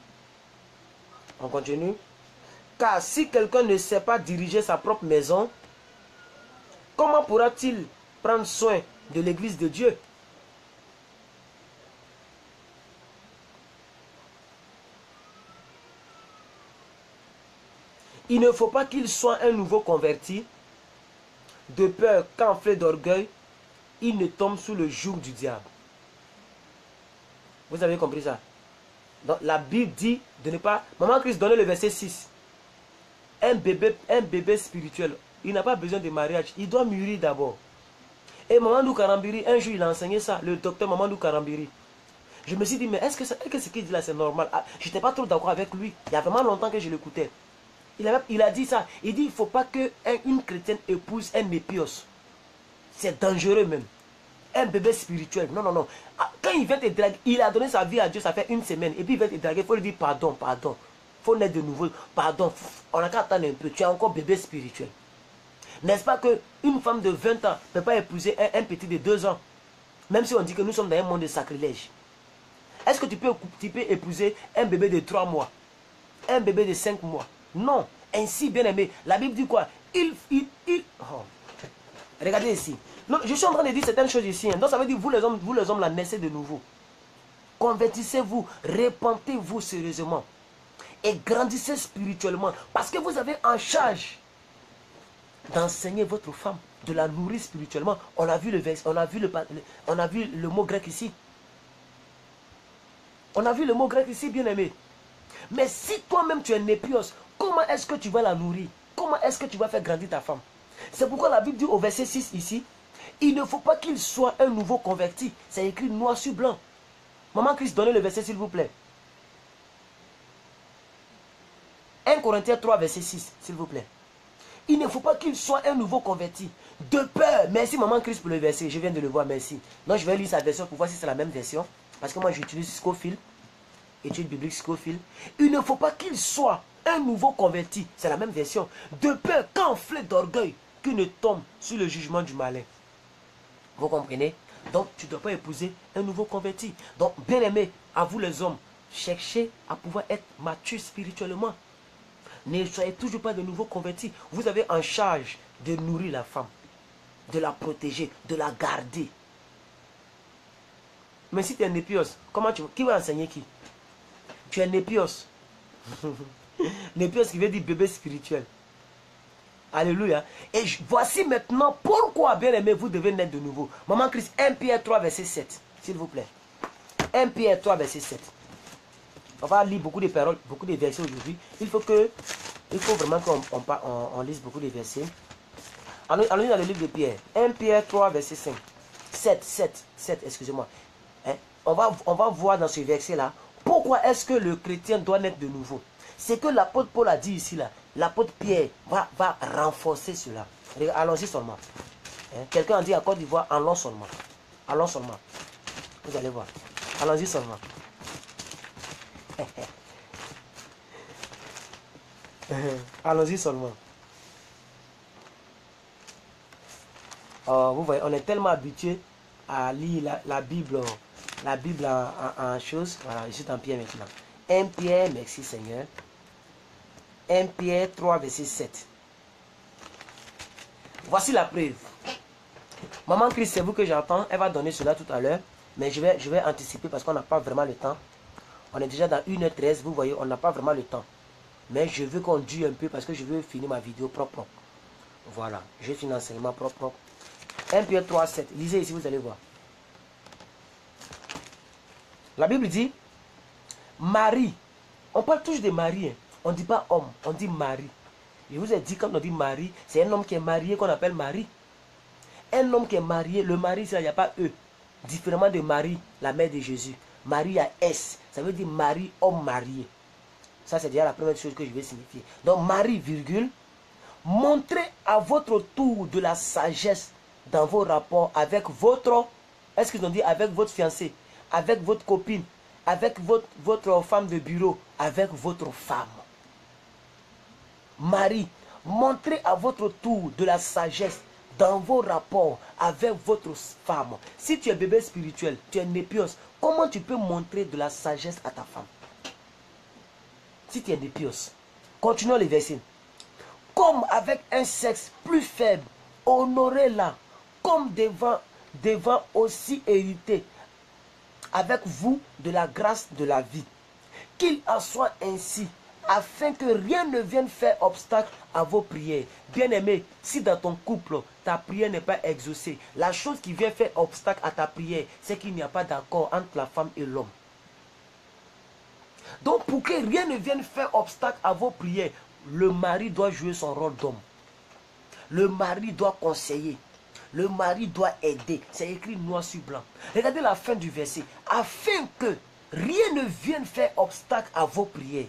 On continue. Car si quelqu'un ne sait pas diriger sa propre maison, comment pourra-t-il prendre soin de l'église de Dieu? Il ne faut pas qu'il soit un nouveau converti, de peur qu'enflé d'orgueil, il ne tombe sous le joug du diable. Vous avez compris ça? Donc la Bible dit de ne pas... Maman Christ donnait le verset 6. Un bébé spirituel, il n'a pas besoin de mariage, il doit mûrir d'abord. Et Mamadou Karambiri, un jour il a enseigné ça, le docteur Mamadou Karambiri. Je me suis dit, mais est-ce que ce qu'il dit là c'est normal? Je n'étais pas trop d'accord avec lui, il y a vraiment longtemps que je l'écoutais. Il a dit ça, il dit il ne faut pas qu'une chrétienne épouse un épios. C'est dangereux même. Un bébé spirituel, non, non, non. Quand il vient te draguer, il a donné sa vie à Dieu, ça fait une semaine. Et puis il vient te draguer, il faut lui dire pardon, pardon. Il faut naître de nouveau, pardon. On a qu'à attendre un peu, tu es encore bébé spirituel. N'est-ce pas qu'une femme de 20 ans ne peut pas épouser un petit de 2 ans? Même si on dit que nous sommes dans un monde de sacrilège. Est-ce que tu peux épouser un bébé de 3 mois? Un bébé de 5 mois? Non. Ainsi, bien aimé, la Bible dit quoi? Oh. Regardez ici. Non, je suis en train de dire certaines choses ici. Hein. Donc ça veut dire, vous les hommes là, naissez de nouveau. Convertissez-vous, repentez-vous sérieusement. Et grandissez spirituellement. Parce que vous avez en charge d'enseigner votre femme, de la nourrir spirituellement. On a vu le mot grec ici. On a vu le mot grec ici, bien aimé. Mais si toi-même tu es népios, comment est-ce que tu vas la nourrir? Comment est-ce que tu vas faire grandir ta femme? C'est pourquoi la Bible dit au verset 6 ici, il ne faut pas qu'il soit un nouveau converti. C'est écrit noir sur blanc. Maman Christ, donnez le verset s'il vous plaît. 1 Corinthiens 3, verset 6, s'il vous plaît. Il ne faut pas qu'il soit un nouveau converti. De peur. Merci Maman Christ pour le verset. Je viens de le voir, merci. Donc je vais lire sa version pour voir si c'est la même version. Parce que moi j'utilise Scofield. Étude biblique Scofield. Il ne faut pas qu'il soit un nouveau converti. C'est la même version. De peur qu'enflé d'orgueil, qu'il ne tombe sur le jugement du malin. Vous comprenez? Donc tu ne dois pas épouser un nouveau converti. Donc bien aimé, à vous les hommes, cherchez à pouvoir être mature spirituellement. Ne soyez toujours pas de nouveaux convertis. Vous avez en charge de nourrir la femme, de la protéger, de la garder. Mais si tu es un népios, qui va enseigner qui? Tu es un népios. Népios qui veut dire bébé spirituel. Alléluia. Et voici maintenant pourquoi, bien aimé, vous devez naître de nouveau. Maman Christ, 1 Pierre 3, verset 7. S'il vous plaît. 1 Pierre 3, verset 7. On va lire beaucoup de paroles, beaucoup de versets aujourd'hui. Il faut vraiment qu'on lise beaucoup de versets. Allons-y dans le livre de Pierre. 1 Pierre 3, verset 5. 7, excusez-moi. Hein? On va voir dans ce verset-là, pourquoi est-ce que le chrétien doit naître de nouveau. C'est que l'apôtre Paul a dit ici, là. L'apôtre Pierre va renforcer cela. Allons-y seulement. Hein? Quelqu'un a dit à Côte d'Ivoire, allons seulement. Allons seulement. Vous allez voir. Allons-y seulement. Allons-y seulement. Vous voyez, on est tellement habitué à lire la Bible en choses. Voilà, je suis dans Pierre maintenant. 1 Pierre, merci Seigneur. 1 Pierre 3, verset 7. Voici la preuve. Maman Christ, c'est vous que j'entends. Elle va donner cela tout à l'heure. Mais je vais anticiper parce qu'on n'a pas vraiment le temps. On est déjà dans 1h13, vous voyez, on n'a pas vraiment le temps. Mais je veux qu'on dure un peu parce que je veux finir ma vidéo propre. Voilà, je finis l'enseignement propre. 1 Pierre 3, 7. Lisez ici, vous allez voir. La Bible dit, Marie. On parle toujours de Marie. Hein. On ne dit pas homme, on dit Marie. Je vous ai dit, quand on dit Marie, c'est un homme qui est marié qu'on appelle Marie. Un homme qui est marié, le mari, il n'y a pas E. Différemment de Marie, la mère de Jésus. Marie a S. Ça veut dire Marie, homme marié. Ça, c'est déjà la première chose que je vais signifier. Donc, Marie, virgule, montrez à votre tour de la sagesse dans vos rapports avec votre, est-ce qu'ils ont dit avec votre fiancé, avec votre copine, avec votre femme de bureau, avec votre femme. Marie, montrez à votre tour de la sagesse dans vos rapports avec votre femme. Si tu es bébé spirituel, tu es népios, comment tu peux montrer de la sagesse à ta femme? Si tu es népios. Continuons les versets. Comme avec un sexe plus faible, honorez-la, comme devant aussi hériter avec vous de la grâce de la vie. Qu'il en soit ainsi afin que rien ne vienne faire obstacle à vos prières. Bien-aimé, si dans ton couple, ta prière n'est pas exaucée, la chose qui vient faire obstacle à ta prière, c'est qu'il n'y a pas d'accord entre la femme et l'homme. Donc pour que rien ne vienne faire obstacle à vos prières, le mari doit jouer son rôle d'homme. Le mari doit conseiller. Le mari doit aider. C'est écrit noir sur blanc. Regardez la fin du verset. Afin que rien ne vienne faire obstacle à vos prières.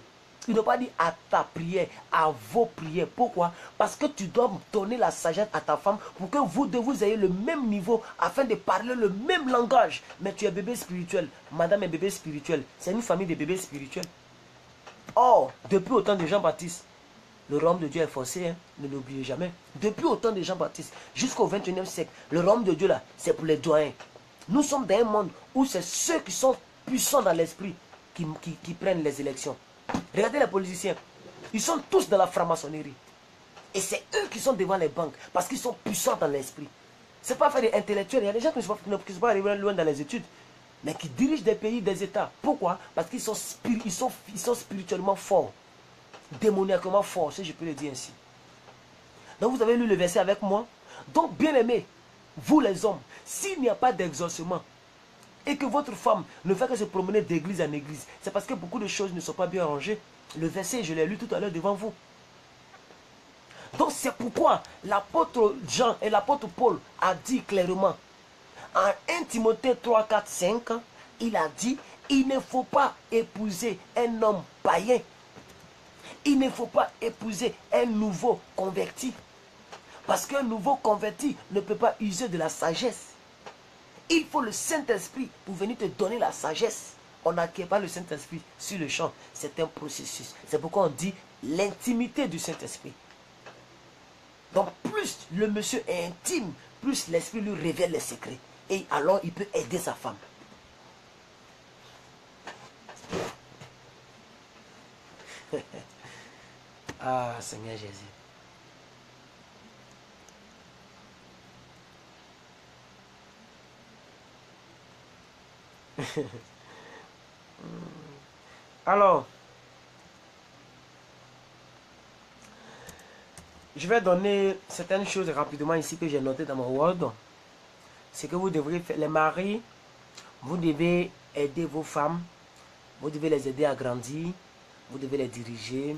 Il ne pas dit à ta prière, à vos prières. Pourquoi? Parce que tu dois donner la sagesse à ta femme pour que vous deux vous ayez le même niveau afin de parler le même langage. Mais tu es bébé spirituel. Madame est bébé spirituel. C'est une famille de bébés spirituels. Or, depuis autant de Jean-Baptiste, le royaume de Dieu est forcé, hein? Ne l'oubliez jamais. Depuis autant de Jean-Baptiste, jusqu'au 21e siècle, le royaume de Dieu là, c'est pour les doyens. Nous sommes dans un monde où c'est ceux qui sont puissants dans l'esprit qui prennent les élections. Regardez les politiciens, ils sont tous dans la franc-maçonnerie. Et c'est eux qui sont devant les banques, parce qu'ils sont puissants dans l'esprit. Ce n'est pas faire des intellectuels, il y a des gens qui ne sont pas arrivés loin dans les études, mais qui dirigent des pays, des États. Pourquoi? Parce qu'ils sont spirituellement forts. Démoniaquement fort, si je peux le dire ainsi. Donc vous avez lu le verset avec moi. Donc bien aimé, vous les hommes, s'il n'y a pas d'exaucement et que votre femme ne fait que se promener d'église en église, c'est parce que beaucoup de choses ne sont pas bien rangées. Le verset, je l'ai lu tout à l'heure devant vous. Donc c'est pourquoi l'apôtre Jean et l'apôtre Paul a dit clairement, en 1 Timothée 3, 4, 5, il a dit, il ne faut pas épouser un homme païen. Il ne faut pas épouser un nouveau converti. Parce qu'un nouveau converti ne peut pas user de la sagesse. Il faut le Saint-Esprit pour venir te donner la sagesse. On n'acquiert pas le Saint-Esprit sur le champ. C'est un processus. C'est pourquoi on dit l'intimité du Saint-Esprit. Donc plus le monsieur est intime, plus l'Esprit lui révèle les secrets. Et alors il peut aider sa femme. Ah, Seigneur Jésus. Alors, je vais donner certaines choses rapidement ici que j'ai notées dans mon Word. C'est que vous devrez faire, les maris, vous devez aider vos femmes, vous devez les aider à grandir, vous devez les diriger,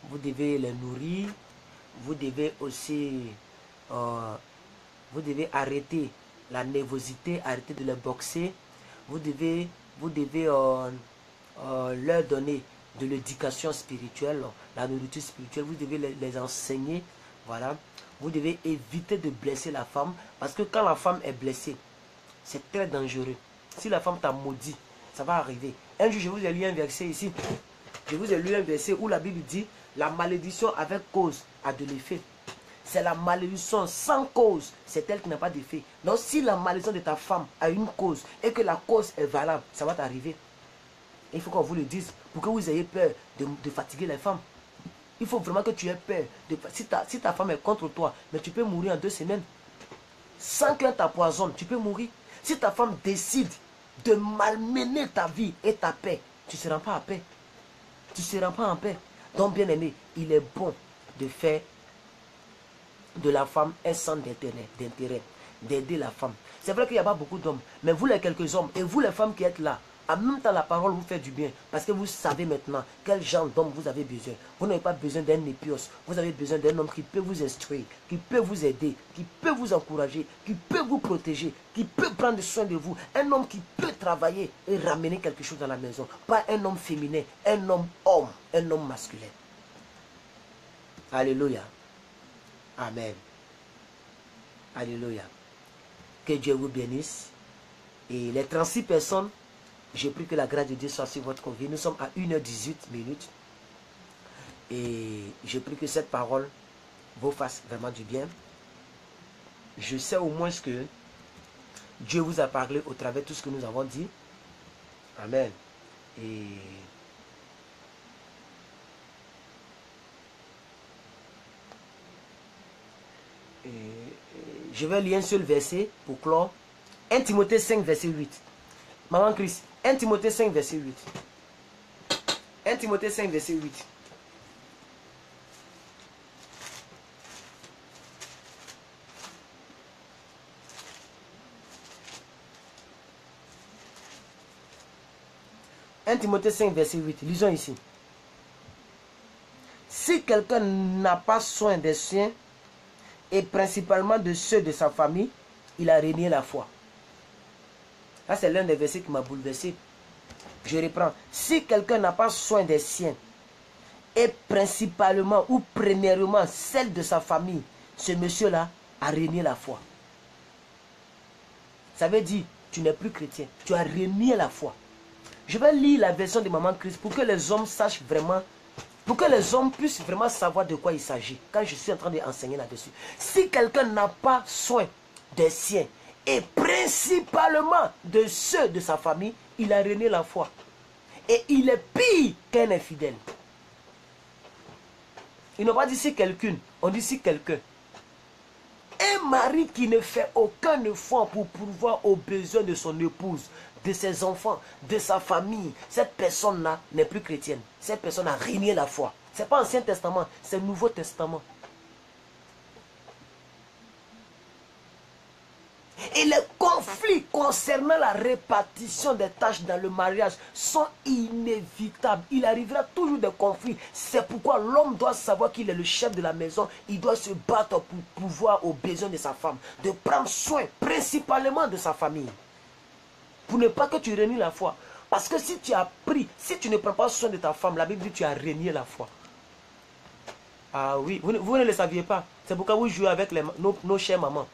vous devez les nourrir, vous devez aussi, vous devez arrêter la nervosité, arrêter de les boxer, vous devez leur donner de l'éducation spirituelle, la nourriture spirituelle, vous devez les enseigner, voilà. Vous devez éviter de blesser la femme, parce que quand la femme est blessée, c'est très dangereux. Si la femme t'a maudit, ça va arriver. Un jour, je vous ai lu un verset ici. Je vous ai lu un verset où la Bible dit, la malédiction avec cause a de l'effet. C'est la malédiction sans cause, c'est elle qui n'a pas d'effet. Donc si la malédiction de ta femme a une cause et que la cause est valable, ça va t'arriver. Il faut qu'on vous le dise pour que vous ayez peur de fatiguer les femmes. Il faut vraiment que tu aies peur. Si ta femme est contre toi, mais tu peux mourir en 2 semaines. Sans qu'elle t'empoisonne, tu peux mourir. Si ta femme décide de malmener ta vie et ta paix, tu ne seras pas en paix. Tu ne seras pas en paix. Donc bien aimé, il est bon de faire de la femme un centre d'intérêt, d'aider la femme. C'est vrai qu'il n'y a pas beaucoup d'hommes, mais vous les quelques hommes, et vous les femmes qui êtes là, en même temps la parole vous fait du bien, parce que vous savez maintenant quel genre d'homme vous avez besoin. Vous n'avez pas besoin d'un épios, vous avez besoin d'un homme qui peut vous instruire, qui peut vous aider, qui peut vous encourager, qui peut vous protéger, qui peut prendre soin de vous, un homme qui peut travailler et ramener quelque chose dans la maison. Pas un homme féminin, un homme masculin. Alléluia. Amen. Alléluia. Que Dieu vous bénisse. Et les 36 personnes, j'ai pris que la grâce de Dieu soit sur votre vie. Nous sommes à 1h18 minutes. Et j'ai pris que cette parole vous fasse vraiment du bien. Je sais au moins que Dieu vous a parlé au travers de tout ce que nous avons dit. Amen. Et je vais lire un seul verset pour clore. 1 Timothée 5, verset 8. Maman Chris, 1 Timothée 5, verset 8. 1 Timothée 5, verset 8. 1 Timothée 5, verset 8. Lisons ici. Si quelqu'un n'a pas soin des siens, et principalement de ceux de sa famille, il a renié la foi. Là, c'est l'un des versets qui m'a bouleversé. Je reprends. Si quelqu'un n'a pas soin des siens, et principalement ou premièrement celle de sa famille, ce monsieur-là a renié la foi. Ça veut dire, tu n'es plus chrétien. Tu as renié la foi. Je vais lire la version de Maman Christ pour que les hommes sachent vraiment, pour que les hommes puissent vraiment savoir de quoi il s'agit. Quand je suis en train d'enseigner là-dessus. Si quelqu'un n'a pas soin des siens, et principalement de ceux de sa famille, il a renié la foi. Et il est pire qu'un infidèle. Ils n'ont pas dit si quelqu'un, on dit si quelqu'un. Un mari qui ne fait aucun effort pour pourvoir aux besoins de son épouse, de ses enfants, de sa famille, cette personne-là n'est plus chrétienne. Cette personne a renié la foi. Ce n'est pas Ancien Testament, c'est Nouveau Testament. Et les conflits concernant la répartition des tâches dans le mariage sont inévitables. Il arrivera toujours des conflits. C'est pourquoi l'homme doit savoir qu'il est le chef de la maison. Il doit se battre pour pouvoir aux besoins de sa femme. De prendre soin principalement de sa famille. Pour ne pas que tu renies la foi. Parce que si tu as pris, si tu ne prends pas soin de ta femme, la Bible dit que tu as renié la foi. Ah oui, vous ne le saviez pas. C'est pourquoi vous jouez avec nos chères mamans.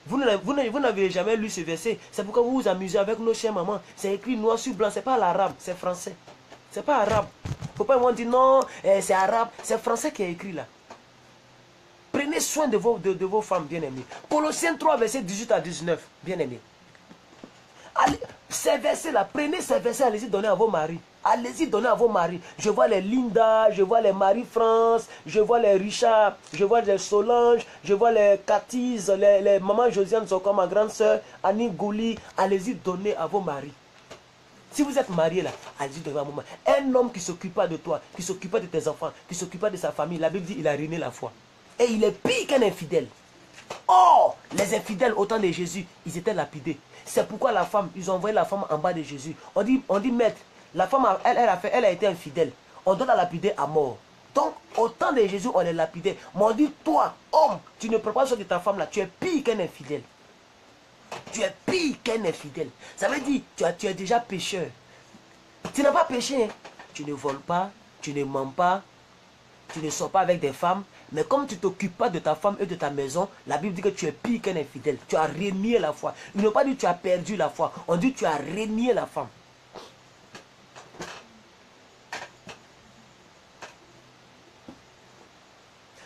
Vous n'avez jamais lu ce verset. C'est pourquoi vous vous amusez avec nos chères mamans. C'est écrit noir sur blanc. C'est pas l'arabe, c'est français. C'est pas arabe. Faut pas me dire non, c'est arabe. C'est français qui est écrit là. Prenez soin de vos femmes, bien-aimées. Colossiens 3, verset 18 à 19, bien-aimés. Ces versets-là, prenez ces versets, allez-y donner à vos maris. Allez-y donner à vos maris. Je vois les Linda, je vois les Marie-France, je vois les Richard, je vois les Solange, je vois les Cathy, les mamans Josiane sont comme ma grande soeur, Annie Gouli. Allez-y donner à vos maris. Si vous êtes marié là, allez-y donner à vos maris. Un homme qui ne s'occupe pas de toi, qui ne s'occupe pas de tes enfants, qui ne s'occupe pas de sa famille, la Bible dit il a renié la foi. Et il est pire qu'un infidèle. Oh, les infidèles au temps de Jésus, ils étaient lapidés. C'est pourquoi la femme, ils ont envoyé la femme en bas de Jésus. On dit maître, la femme, elle a été infidèle. On doit la lapider à mort. Donc, au temps de Jésus, on est lapidé. Mais on dit, toi, homme, tu ne prends pas soin de ta femme là, tu es pire qu'un infidèle. Tu es pire qu'un infidèle. Ça veut dire, tu es déjà pécheur. Tu n'as pas péché, hein? Tu ne voles pas, tu ne mens pas, tu ne sors pas avec des femmes. Mais comme tu ne t'occupes pas de ta femme et de ta maison, la Bible dit que tu es pire qu'un infidèle. Tu as renié la foi. Ils n'ont pas dit que tu as perdu la foi. On dit que tu as renié la femme.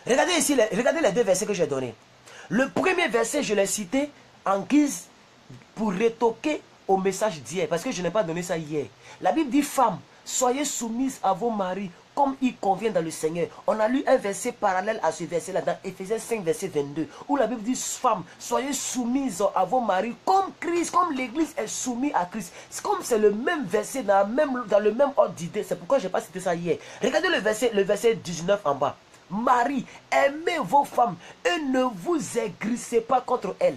Regardez ici, regardez les deux versets que j'ai donnés. Le premier verset, je l'ai cité en guise pour retoquer au message d'hier. Parce que je n'ai pas donné ça hier. La Bible dit, femmes, soyez soumises à vos maris comme il convient dans le Seigneur. On a lu un verset parallèle à ce verset-là dans Éphésiens 5, verset 22. Où la Bible dit, femmes, soyez soumises à vos maris comme Christ, comme l'Église est soumise à Christ. Comme c'est le même verset dans le même ordre d'idée. C'est pourquoi je n'ai pas cité ça hier. Regardez le verset 19 en bas. Marie, aimez vos femmes et ne vous aigrissez pas contre elles.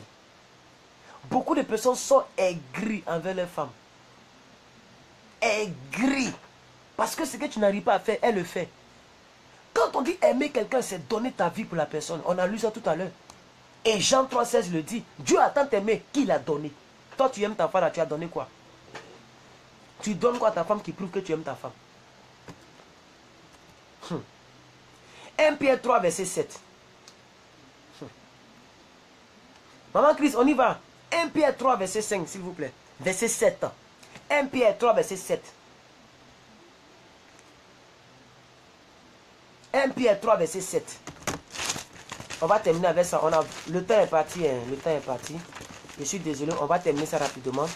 Beaucoup de personnes sont aigries envers les femmes. Aigries. Parce que ce que tu n'arrives pas à faire, elle le fait. Quand on dit aimer quelqu'un, c'est donner ta vie pour la personne. On a lu ça tout à l'heure. Et Jean 3,16 le dit. Dieu a tant aimé qu'il a donné. Toi, tu aimes ta femme, tu as donné quoi? Tu donnes quoi à ta femme qui prouve que tu aimes ta femme? 1 Pierre 3, verset 7. Maman Christ, on y va. 1 Pierre 3, verset 5, s'il vous plaît. Verset 7. 1 Pierre 3, verset 7. 1 Pierre 3, verset 7. On va terminer avec ça. Le temps est parti. Hein. Le temps est parti. Je suis désolé. On va terminer ça rapidement.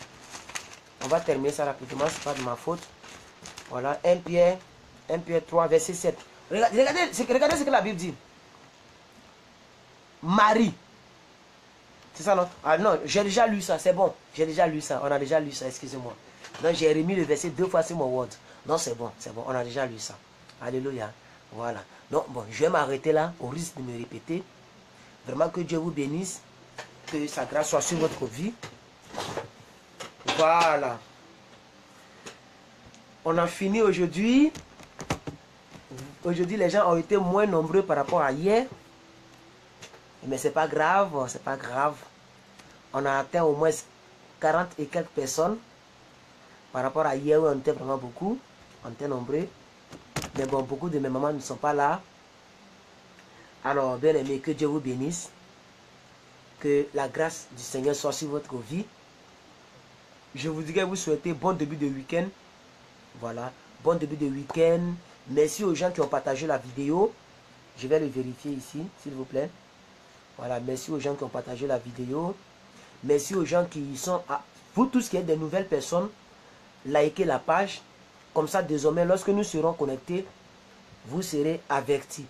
On va terminer ça rapidement. Ce n'est pas de ma faute. Voilà. 1 Pierre 3, verset 7. Regardez ce que la Bible dit. Marie. C'est ça, non? Ah non, j'ai déjà lu ça. C'est bon. J'ai déjà lu ça. On a déjà lu ça. Excusez-moi. Donc j'ai remis le verset 2 fois sur mon Word. Non, c'est bon. C'est bon. On a déjà lu ça. Alléluia. Voilà. Donc, bon, je vais m'arrêter là, au risque de me répéter. Vraiment que Dieu vous bénisse. Que sa grâce soit sur votre vie. Voilà. On a fini aujourd'hui. Aujourd'hui, les gens ont été moins nombreux par rapport à hier. Mais c'est pas grave, c'est pas grave. On a atteint au moins 40 et quelques personnes. Par rapport à hier où on était vraiment beaucoup. On était nombreux. Mais bon, beaucoup de mes mamans ne sont pas là. Alors, bien aimé, que Dieu vous bénisse. Que la grâce du Seigneur soit sur votre vie. Je vous dirais vous souhaiter bon début de week-end. Voilà, bon début de week-end. Merci aux gens qui ont partagé la vidéo. Je vais le vérifier ici, s'il vous plaît. Voilà, merci aux gens qui ont partagé la vidéo. Merci aux gens qui sont... Vous tous qui êtes des nouvelles personnes, likez la page. Comme ça, désormais, lorsque nous serons connectés, vous serez avertis.